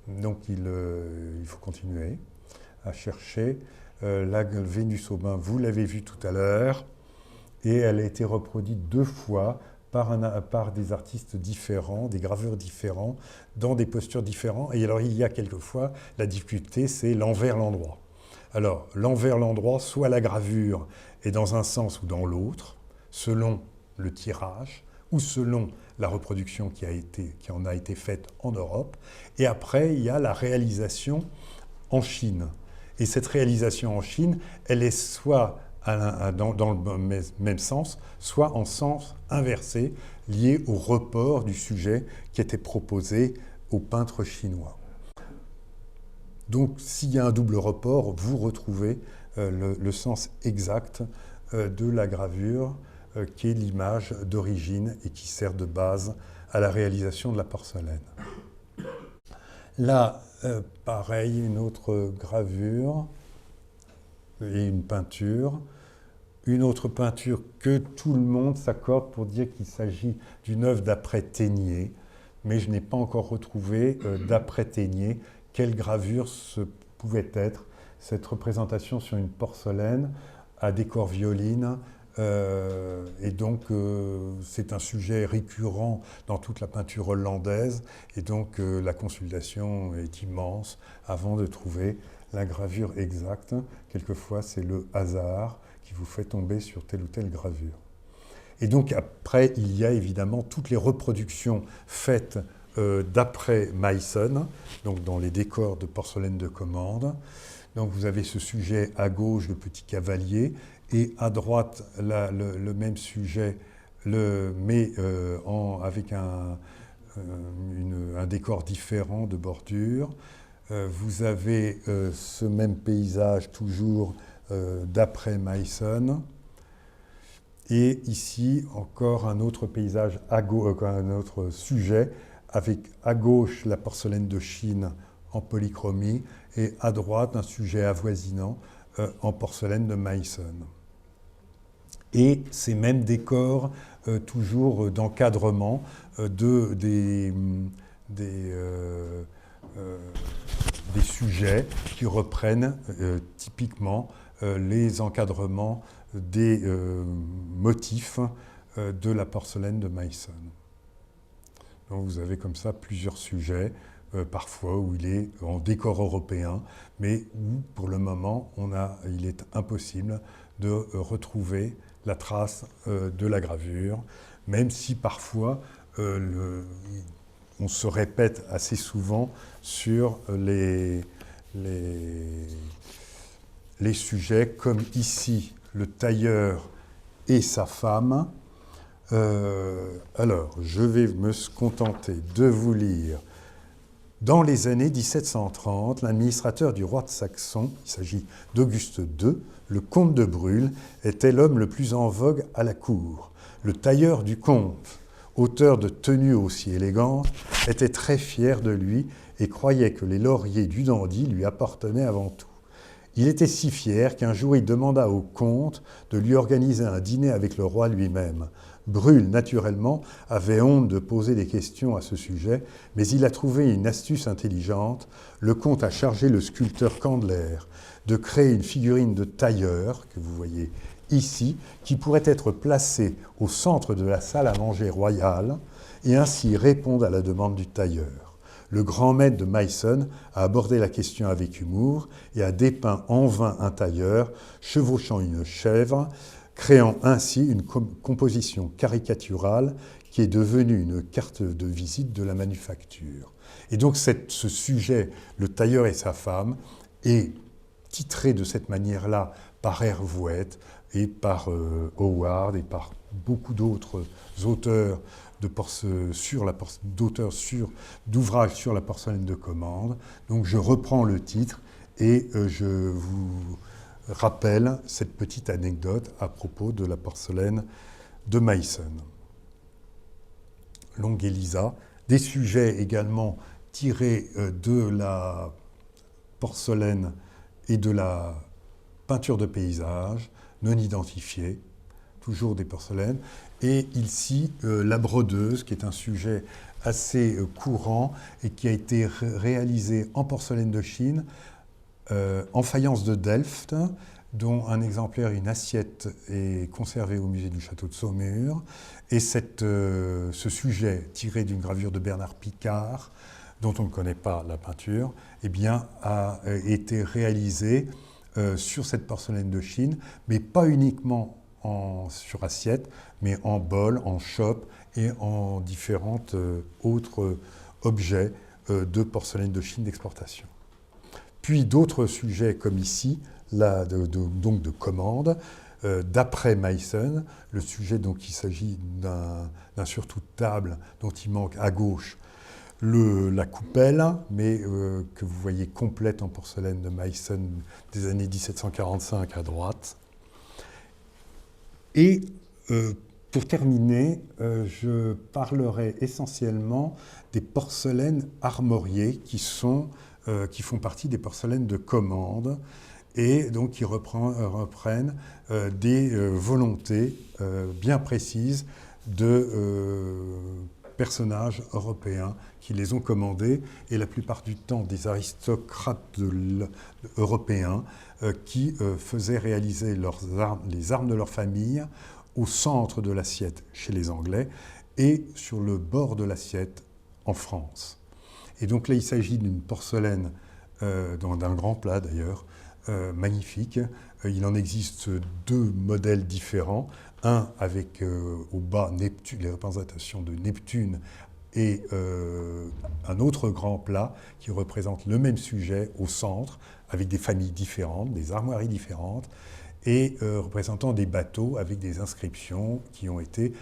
S2: Donc il faut continuer à chercher. La Vénus au bain, vous l'avez vu tout à l'heure, et elle a été reproduite 2 fois par des artistes différents, des graveurs différents, dans des postures différentes. Et alors il y a quelquefois, la difficulté, c'est l'envers-l'endroit. Alors l'envers-l'endroit, soit la gravure est dans un sens ou dans l'autre, selon le tirage, ou selon la reproduction qui en a été faite en Europe. Et après, il y a la réalisation en Chine. Et cette réalisation en Chine, elle est soit dans le même sens, soit en sens inversé, lié au report du sujet qui était proposé aux peintres chinois. Donc, s'il y a un double report, vous retrouvez le sens exact de la gravure, qui est l'image d'origine et qui sert de base à la réalisation de la porcelaine. Là, pareil, une autre gravure et une peinture. Une autre peinture que tout le monde s'accorde pour dire qu'il s'agit d'une œuvre d'après Téniers, mais je n'ai pas encore retrouvé d'après Téniers quelle gravure ce pouvait être, cette représentation sur une porcelaine à décor violine. Et donc c'est un sujet récurrent dans toute la peinture hollandaise, et donc la consultation est immense avant de trouver la gravure exacte. Quelquefois c'est le hasard qui vous fait tomber sur telle ou telle gravure. Et donc après, il y a évidemment toutes les reproductions faites d'après Meissen, donc dans les décors de porcelaine de commande. Donc vous avez ce sujet à gauche, le petit cavalier, et à droite, le même sujet, mais avec un décor différent de bordure. Vous avez ce même paysage toujours d'après Meissen. Et ici, encore un autre paysage, un autre sujet avec à gauche la porcelaine de Chine en polychromie et à droite un sujet avoisinant en porcelaine de Meissen. Et ces mêmes décors, toujours d'encadrement des sujets qui reprennent typiquement les encadrements des motifs de la porcelaine de Meissen. Donc vous avez comme ça plusieurs sujets, parfois où il est en décor européen, mais où pour le moment il est impossible de retrouver la trace de la gravure, même si parfois on se répète assez souvent sur les sujets, comme ici le tailleur et sa femme. Alors, je vais me contenter de vous lire. Dans les années 1730, l'administrateur du roi de Saxon, il s'agit d'Auguste II, le comte de Brûle, était l'homme le plus en vogue à la cour. Le tailleur du comte, auteur de tenues aussi élégantes, était très fier de lui et croyait que les lauriers du dandy lui appartenaient avant tout. Il était si fier qu'un jour il demanda au comte de lui organiser un dîner avec le roi lui-même. Brûle, naturellement, avait honte de poser des questions à ce sujet, mais il a trouvé une astuce intelligente. Le comte a chargé le sculpteur Candler de créer une figurine de tailleur, que vous voyez ici, qui pourrait être placée au centre de la salle à manger royale et ainsi répondre à la demande du tailleur. Le grand maître de Meissen a abordé la question avec humour et a dépeint en vain un tailleur chevauchant une chèvre, créant ainsi une composition caricaturale qui est devenue une carte de visite de la manufacture. Et donc ce sujet, le tailleur et sa femme, est titré de cette manière-là par Hervouet et par Howard et par beaucoup d'autres auteurs d'ouvrages sur la porcelaine de commande. Donc je reprends le titre et je vous rappelle cette petite anecdote à propos de la porcelaine de Meissen. Longue Elisa, des sujets également tirés de la porcelaine et de la peinture de paysage, non identifiée, toujours des porcelaines. Et ici, la brodeuse, qui est un sujet assez courant et qui a été réalisé en porcelaine de Chine, en faïence de Delft, dont un exemplaire, une assiette, est conservé au musée du château de Saumur. Et ce sujet, tiré d'une gravure de Bernard Picard, dont on ne connaît pas la peinture, eh bien, a été réalisé sur cette porcelaine de Chine, mais pas uniquement sur assiette, mais en bol, en chope et en différents autres objets de porcelaine de Chine d'exportation. Puis d'autres sujets comme ici, là, donc de commande, d'après Meissen, le sujet, donc il s'agit d'un surtout de table dont il manque à gauche la coupelle, mais que vous voyez complète en porcelaine de Meissen des années 1745 à droite. Et pour terminer, je parlerai essentiellement des porcelaines armoriées qui font partie des porcelaines de commande et donc qui reprennent des volontés bien précises de personnages européens qui les ont commandées, et la plupart du temps des aristocrates européens qui faisaient réaliser les armes de leur famille au centre de l'assiette chez les Anglais et sur le bord de l'assiette en France. Et donc là, il s'agit d'une porcelaine, d'un grand plat d'ailleurs, magnifique. Il en existe deux modèles différents. Un avec au bas Neptune, les représentations de Neptune, et un autre grand plat qui représente le même sujet au centre, avec des familles différentes, des armoiries différentes, et représentant des bateaux avec des inscriptions qui ont été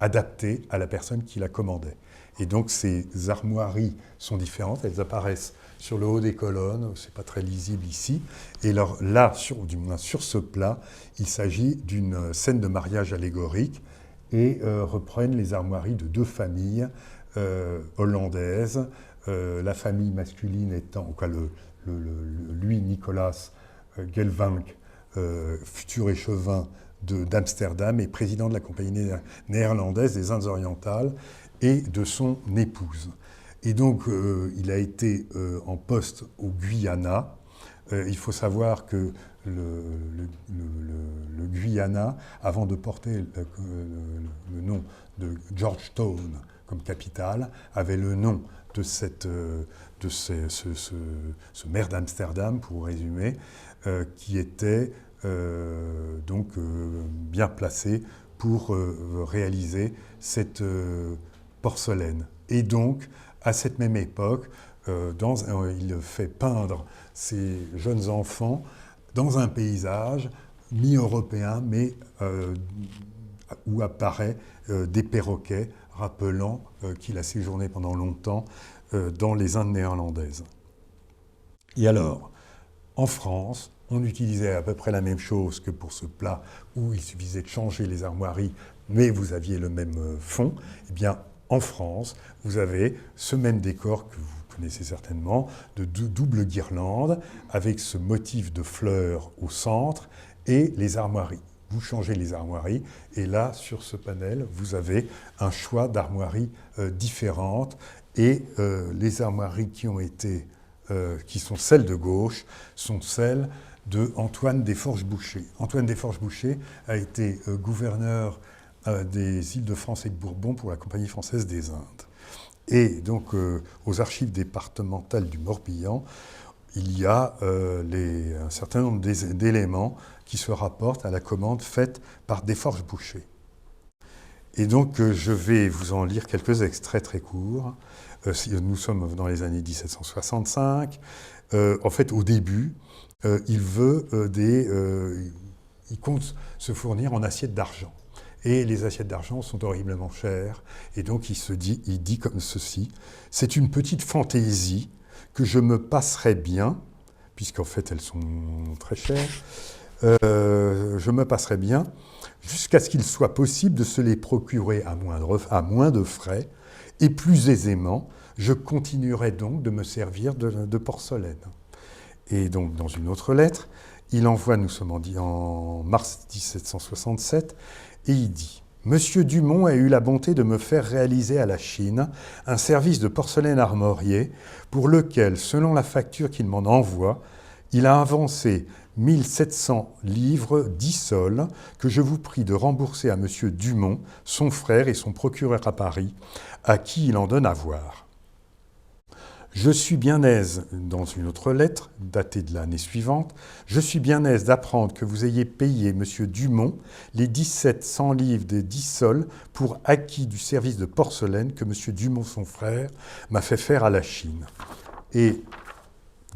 S2: adaptées à la personne qui la commandait. Et donc ces armoiries sont différentes, elles apparaissent sur le haut des colonnes, c'est pas très lisible ici. Et alors, là, sur ce plat, il s'agit d'une scène de mariage allégorique et reprennent les armoiries de deux familles hollandaise, la famille masculine étant, quoi, lui, Nicolas Gelvank, futur échevin d'Amsterdam et président de la compagnie néerlandaise des Indes orientales et de son épouse. Et donc, il a été en poste au Guyana. Il faut savoir que le Guyana, avant de porter le nom de Georgetown comme capitale, avait le nom de ce maire d'Amsterdam, pour résumer, qui était donc bien placé pour réaliser cette porcelaine. Et donc, à cette même époque, il fait peindre ses jeunes enfants dans un paysage mi-européen, mais où apparaît des perroquets rappelant qu'il a séjourné pendant longtemps dans les Indes néerlandaises. Et alors, en France, on utilisait à peu près la même chose que pour ce plat, où il suffisait de changer les armoiries, mais vous aviez le même fond. Eh bien, en France, vous avez ce même décor que vous connaissez certainement, de double guirlande, avec ce motif de fleurs au centre, et les armoiries. Vous changez les armoiries, et là, sur ce panel, vous avez un choix d'armoiries différentes, et les armoiries qui sont celles de gauche, sont celles de Antoine Desforges-Boucher. Antoine Desforges-Boucher a été gouverneur des îles de France et de Bourbon pour la Compagnie française des Indes. Et donc, aux archives départementales du Morbihan, il y a un certain nombre d'éléments qui se rapportent à la commande faite par Desforges-Boucher. Et donc, je vais vous en lire quelques extraits très courts. Nous sommes dans les années 1765. En fait, au début, il compte se fournir en assiettes d'argent. Et les assiettes d'argent sont horriblement chères. Et donc, il dit comme ceci: c'est une petite fantaisie que je me passerai bien, puisqu'en fait, elles sont très chères. Je me passerai bien jusqu'à ce qu'il soit possible de se les procurer à moins de frais, et plus aisément, je continuerai donc de me servir de porcelaine. Et donc, dans une autre lettre, il envoie, nous sommes en mars 1767, et il dit: Monsieur Dumont a eu la bonté de me faire réaliser à la Chine un service de porcelaine armoriée pour lequel, selon la facture qu'il m'en envoie, il a avancé 1700 livres 10 sols que je vous prie de rembourser à Monsieur Dumont, son frère et son procureur à Paris, à qui il en donne à voir. Je suis bien aise, dans une autre lettre, datée de l'année suivante, je suis bien aise d'apprendre que vous ayez payé M. Dumont les 1700 livres des 10 sols pour acquis du service de porcelaine que M. Dumont, son frère, m'a fait faire à la Chine. Et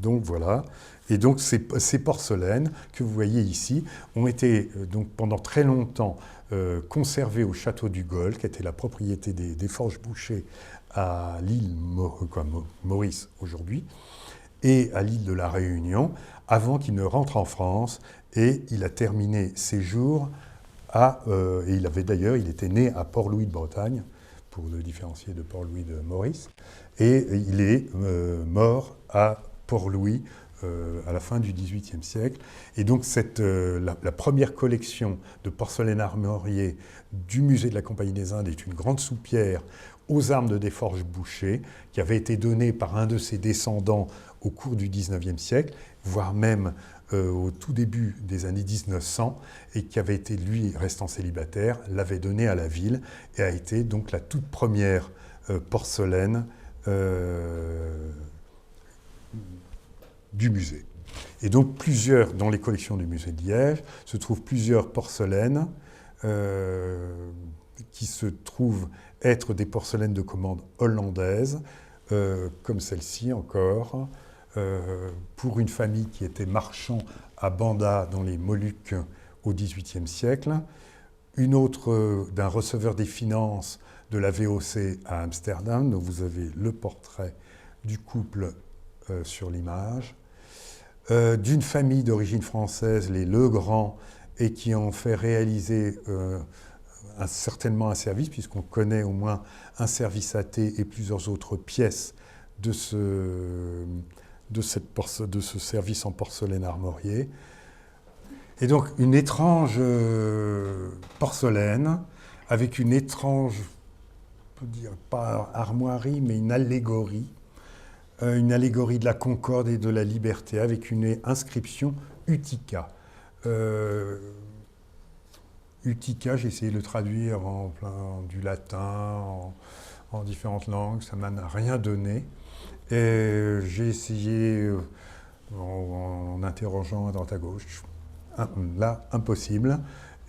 S2: donc voilà. Et donc ces porcelaines que vous voyez ici ont été donc pendant très longtemps conservées au château du Golfe, qui était la propriété des Forges-Boucher à l'île Maurice aujourd'hui, et à l'île de la Réunion, avant qu'il ne rentre en France, et il a terminé ses jours et il était né à Port-Louis de Bretagne, pour le différencier de Port-Louis de Maurice, et il est mort à Port-Louis à la fin du XVIIIe siècle. Et donc la première collection de porcelaine armoriée du musée de la Compagnie des Indes est une grande soupière aux armes de Desforges-Boucher, qui avait été donnée par un de ses descendants au cours du XIXe siècle, voire même au tout début des années 1900, et qui avait été, lui, restant célibataire, l'avait donnée à la ville, et a été donc la toute première porcelaine du musée. Et donc dans les collections du musée de Liège, se trouvent plusieurs porcelaines qui se trouvent être des porcelaines de commande hollandaises, comme celle-ci encore, pour une famille qui était marchand à Banda dans les Moluques au XVIIIe siècle, une autre d'un receveur des finances de la VOC à Amsterdam, dont vous avez le portrait du couple sur l'image, d'une famille d'origine française, les Legrand, et qui ont fait réaliser certainement un service, puisqu'on connaît au moins un service AT et plusieurs autres pièces de ce service en porcelaine armoriée. Et donc une étrange porcelaine, avec une étrange, on peut dire pas armoirie, mais une allégorie de la concorde et de la liberté, avec une inscription Utica. Utica, j'ai essayé de le traduire du latin, en différentes langues, ça ne m'a rien donné. Et j'ai essayé, en interrogeant à droite à gauche, là, impossible.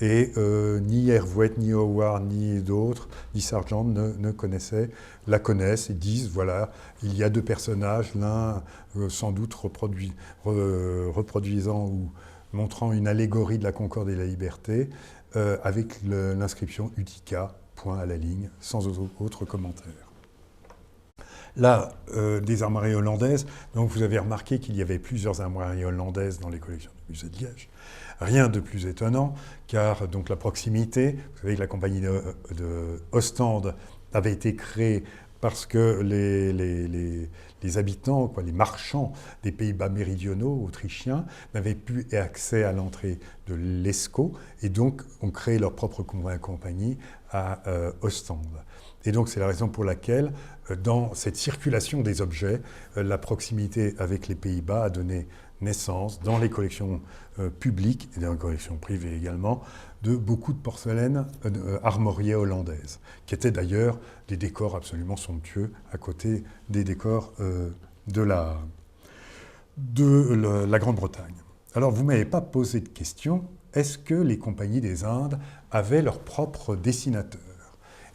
S2: Et ni Hervouet, ni Howard, ni d'autres, ni Sargent la connaissent et disent, voilà, il y a deux personnages, l'un sans doute reproduisant ou montrant une allégorie de la concorde et de la liberté, avec l'inscription Utica, point à la ligne, sans autre commentaire. Là, des armoiries hollandaises, donc vous avez remarqué qu'il y avait plusieurs armoiries hollandaises dans les collections du musée de Liège. Rien de plus étonnant, car donc la proximité, vous savez que la compagnie de Ostende avait été créée parce que les habitants, les marchands des Pays-Bas méridionaux, autrichiens, n'avaient plus accès à l'entrée de l'Escaut, et donc ont créé leur propre compagnie à Ostende. Et donc c'est la raison pour laquelle, dans cette circulation des objets, la proximité avec les Pays-Bas a donné naissance, dans les collections publiques et dans les collections privées également, de beaucoup de porcelaines armoriées hollandaises, qui étaient d'ailleurs des décors absolument somptueux à côté des décors de la Grande-Bretagne. Alors vous ne m'avez pas posé de question, est-ce que les compagnies des Indes avaient leur propre dessinateur?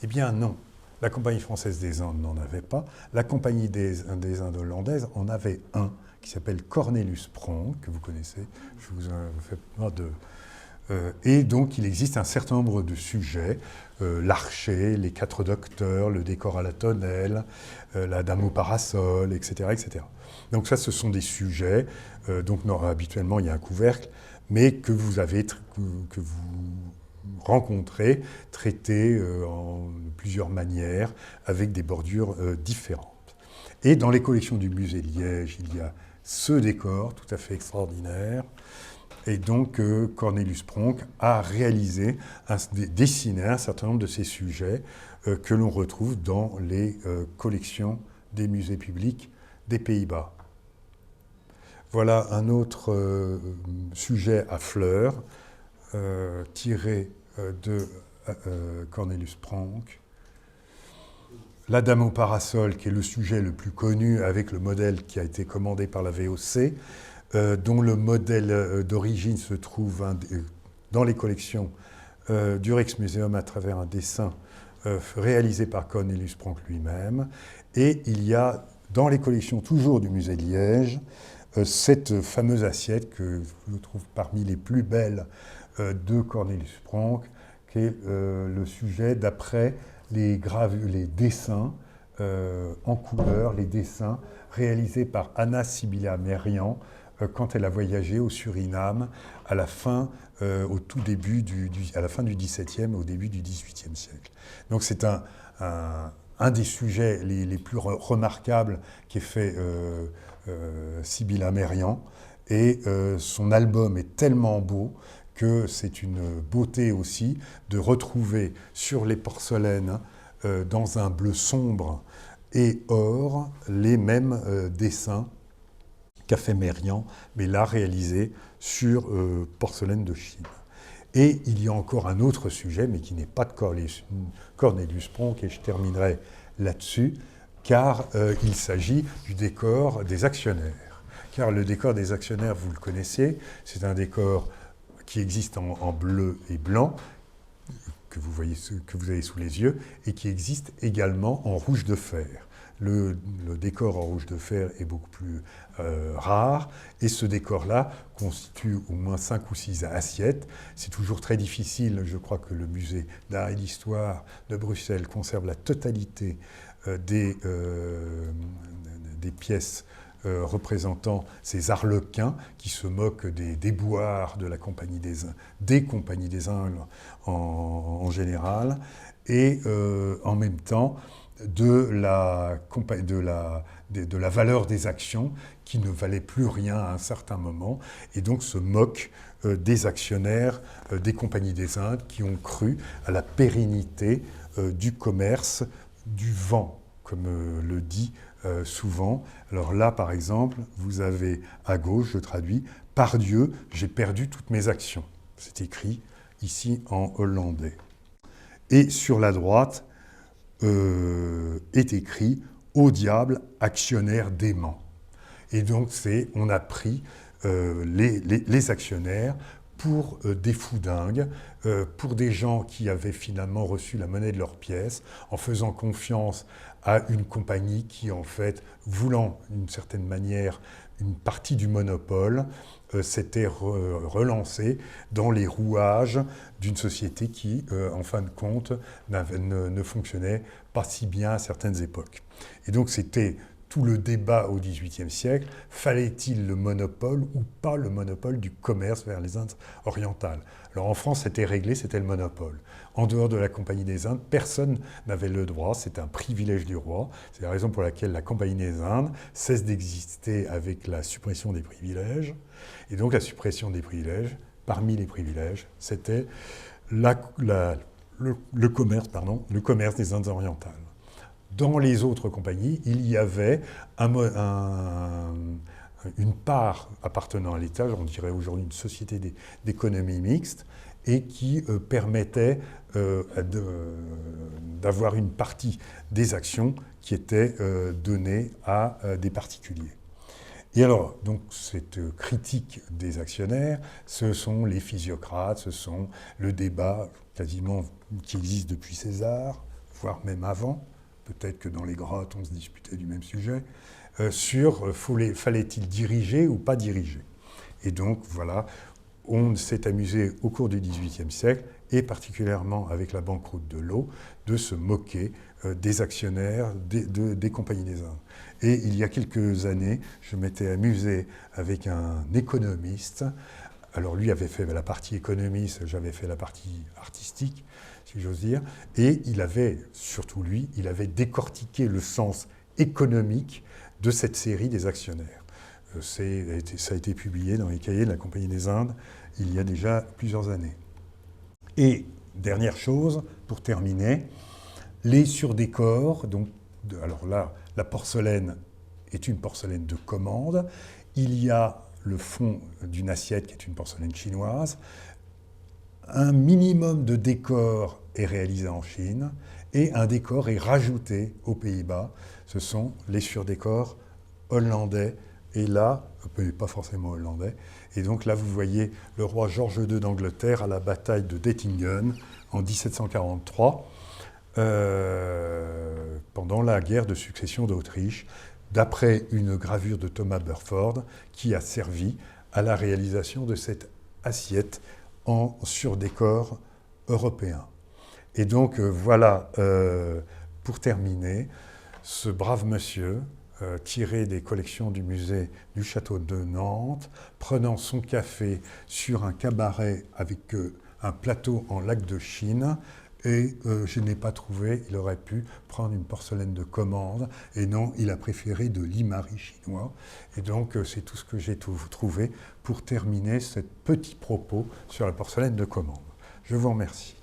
S2: Eh bien non. La Compagnie française des Indes n'en avait pas. La Compagnie des Indes hollandaises en avait un, qui s'appelle Cornelis Pronk, que vous connaissez. Je vous fais pas de... et donc, il existe un certain nombre de sujets, l'archer, les quatre docteurs, le décor à la tonnelle, la dame au parasol, etc., etc. Donc ça, ce sont des sujets. Donc habituellement, il y a un couvercle, mais que vous rencontrés, traités de plusieurs manières, avec des bordures différentes. Et dans les collections du musée de Liège, il y a ce décor tout à fait extraordinaire. Et donc Cornelis Pronk a dessiné un certain nombre de ces sujets que l'on retrouve dans les collections des musées publics des Pays-Bas. Voilà un autre sujet à fleurs, tiré de Cornelis Pronk. La dame au parasol, qui est le sujet le plus connu avec le modèle qui a été commandé par la VOC, dont le modèle d'origine se trouve dans les collections du Rijksmuseum à travers un dessin réalisé par Cornelis Pronk lui-même. Et il y a dans les collections toujours du musée de Liège cette fameuse assiette que je trouve parmi les plus belles de Cornelis Pronk, qui est le sujet d'après les dessins en couleur, les dessins réalisés par Anna Sibylla Merian quand elle a voyagé au Suriname à la fin du XVIIe, au début du XVIIIe siècle. Donc c'est un des sujets les plus remarquables qu'ait fait Sibylla Merian, et son album est tellement beau que c'est une beauté aussi de retrouver sur les porcelaines, dans un bleu sombre et or, les mêmes dessins qu'a fait Merian, mais là réalisé sur porcelaine de Chine. Et il y a encore un autre sujet, mais qui n'est pas de Cornelis Pronk, et je terminerai là-dessus, car il s'agit du décor des actionnaires. Car le décor des actionnaires, vous le connaissez, c'est un décor qui existe en bleu et blanc, que vous avez sous les yeux, et qui existe également en rouge de fer. Le décor en rouge de fer est beaucoup plus rare, et ce décor-là constitue au moins 5 ou 6 assiettes. C'est toujours très difficile, je crois que le musée d'art et d'histoire de Bruxelles conserve la totalité des pièces représentant ces arlequins qui se moquent des déboires de la des compagnies des Indes en général, et en même temps de la valeur des actions qui ne valaient plus rien à un certain moment, et donc se moquent des actionnaires des compagnies des Indes qui ont cru à la pérennité du commerce du vent, comme le dit souvent. Alors là, par exemple, vous avez à gauche, je traduis, « Par Dieu, j'ai perdu toutes mes actions ». C'est écrit ici en hollandais. Et sur la droite est écrit « Au diable, actionnaire dément ». Et donc, on a pris les actionnaires pour des fous dingues, pour des gens qui avaient finalement reçu la monnaie de leurs pièces, en faisant confiance à une compagnie qui, en fait, voulant d'une certaine manière une partie du monopole, s'était relancée dans les rouages d'une société qui, en fin de compte, ne fonctionnait pas si bien à certaines époques. Et donc c'était tout le débat au XVIIIe siècle, fallait-il le monopole ou pas le monopole du commerce vers les Indes orientales? Alors en France, c'était réglé, c'était le monopole. En dehors de la Compagnie des Indes, personne n'avait le droit, c'était un privilège du roi. C'est la raison pour laquelle la Compagnie des Indes cesse d'exister avec la suppression des privilèges. Et donc la suppression des privilèges, parmi les privilèges, c'était le commerce des Indes orientales. Dans les autres compagnies, il y avait une part appartenant à l'État, on dirait aujourd'hui une société d'économie mixte, et qui permettait d'avoir une partie des actions qui étaient données à des particuliers. Et alors, donc, cette critique des actionnaires, ce sont les physiocrates, ce sont le débat quasiment qui existe depuis César, voire même avant. Peut-être que dans les grottes, on se disputait du même sujet, sur fallait-il diriger ou pas diriger. Et donc, voilà, on s'est amusé au cours du XVIIIe siècle, et particulièrement avec la banqueroute de l'eau, de se moquer des actionnaires des compagnies des Indes. Et il y a quelques années, je m'étais amusé avec un économiste. Alors lui avait fait la partie économiste, j'avais fait la partie artistique, si j'ose dire, et il avait, surtout lui, il avait décortiqué le sens économique de cette série des actionnaires. Ça a été publié dans les cahiers de la Compagnie des Indes il y a déjà plusieurs années. Et dernière chose, pour terminer, les surdécors, donc, alors là, la porcelaine est une porcelaine de commande, il y a le fond d'une assiette qui est une porcelaine chinoise, un minimum de décor est réalisé en Chine et un décor est rajouté aux Pays-Bas. Ce sont les surdécors hollandais et là, pas forcément hollandais. Et donc là, vous voyez le roi George II d'Angleterre à la bataille de Dettingen en 1743, pendant la guerre de succession d'Autriche, d'après une gravure de Thomas Burford qui a servi à la réalisation de cette assiette en surdécor européen. Et donc voilà, pour terminer, ce brave monsieur, tiré des collections du musée du château de Nantes, prenant son café sur un cabaret avec un plateau en lac de Chine, et je n'ai pas trouvé, il aurait pu prendre une porcelaine de commande, et non, il a préféré de l'imari chinois. Et donc, c'est tout ce que j'ai trouvé pour terminer ce petit propos sur la porcelaine de commande. Je vous remercie.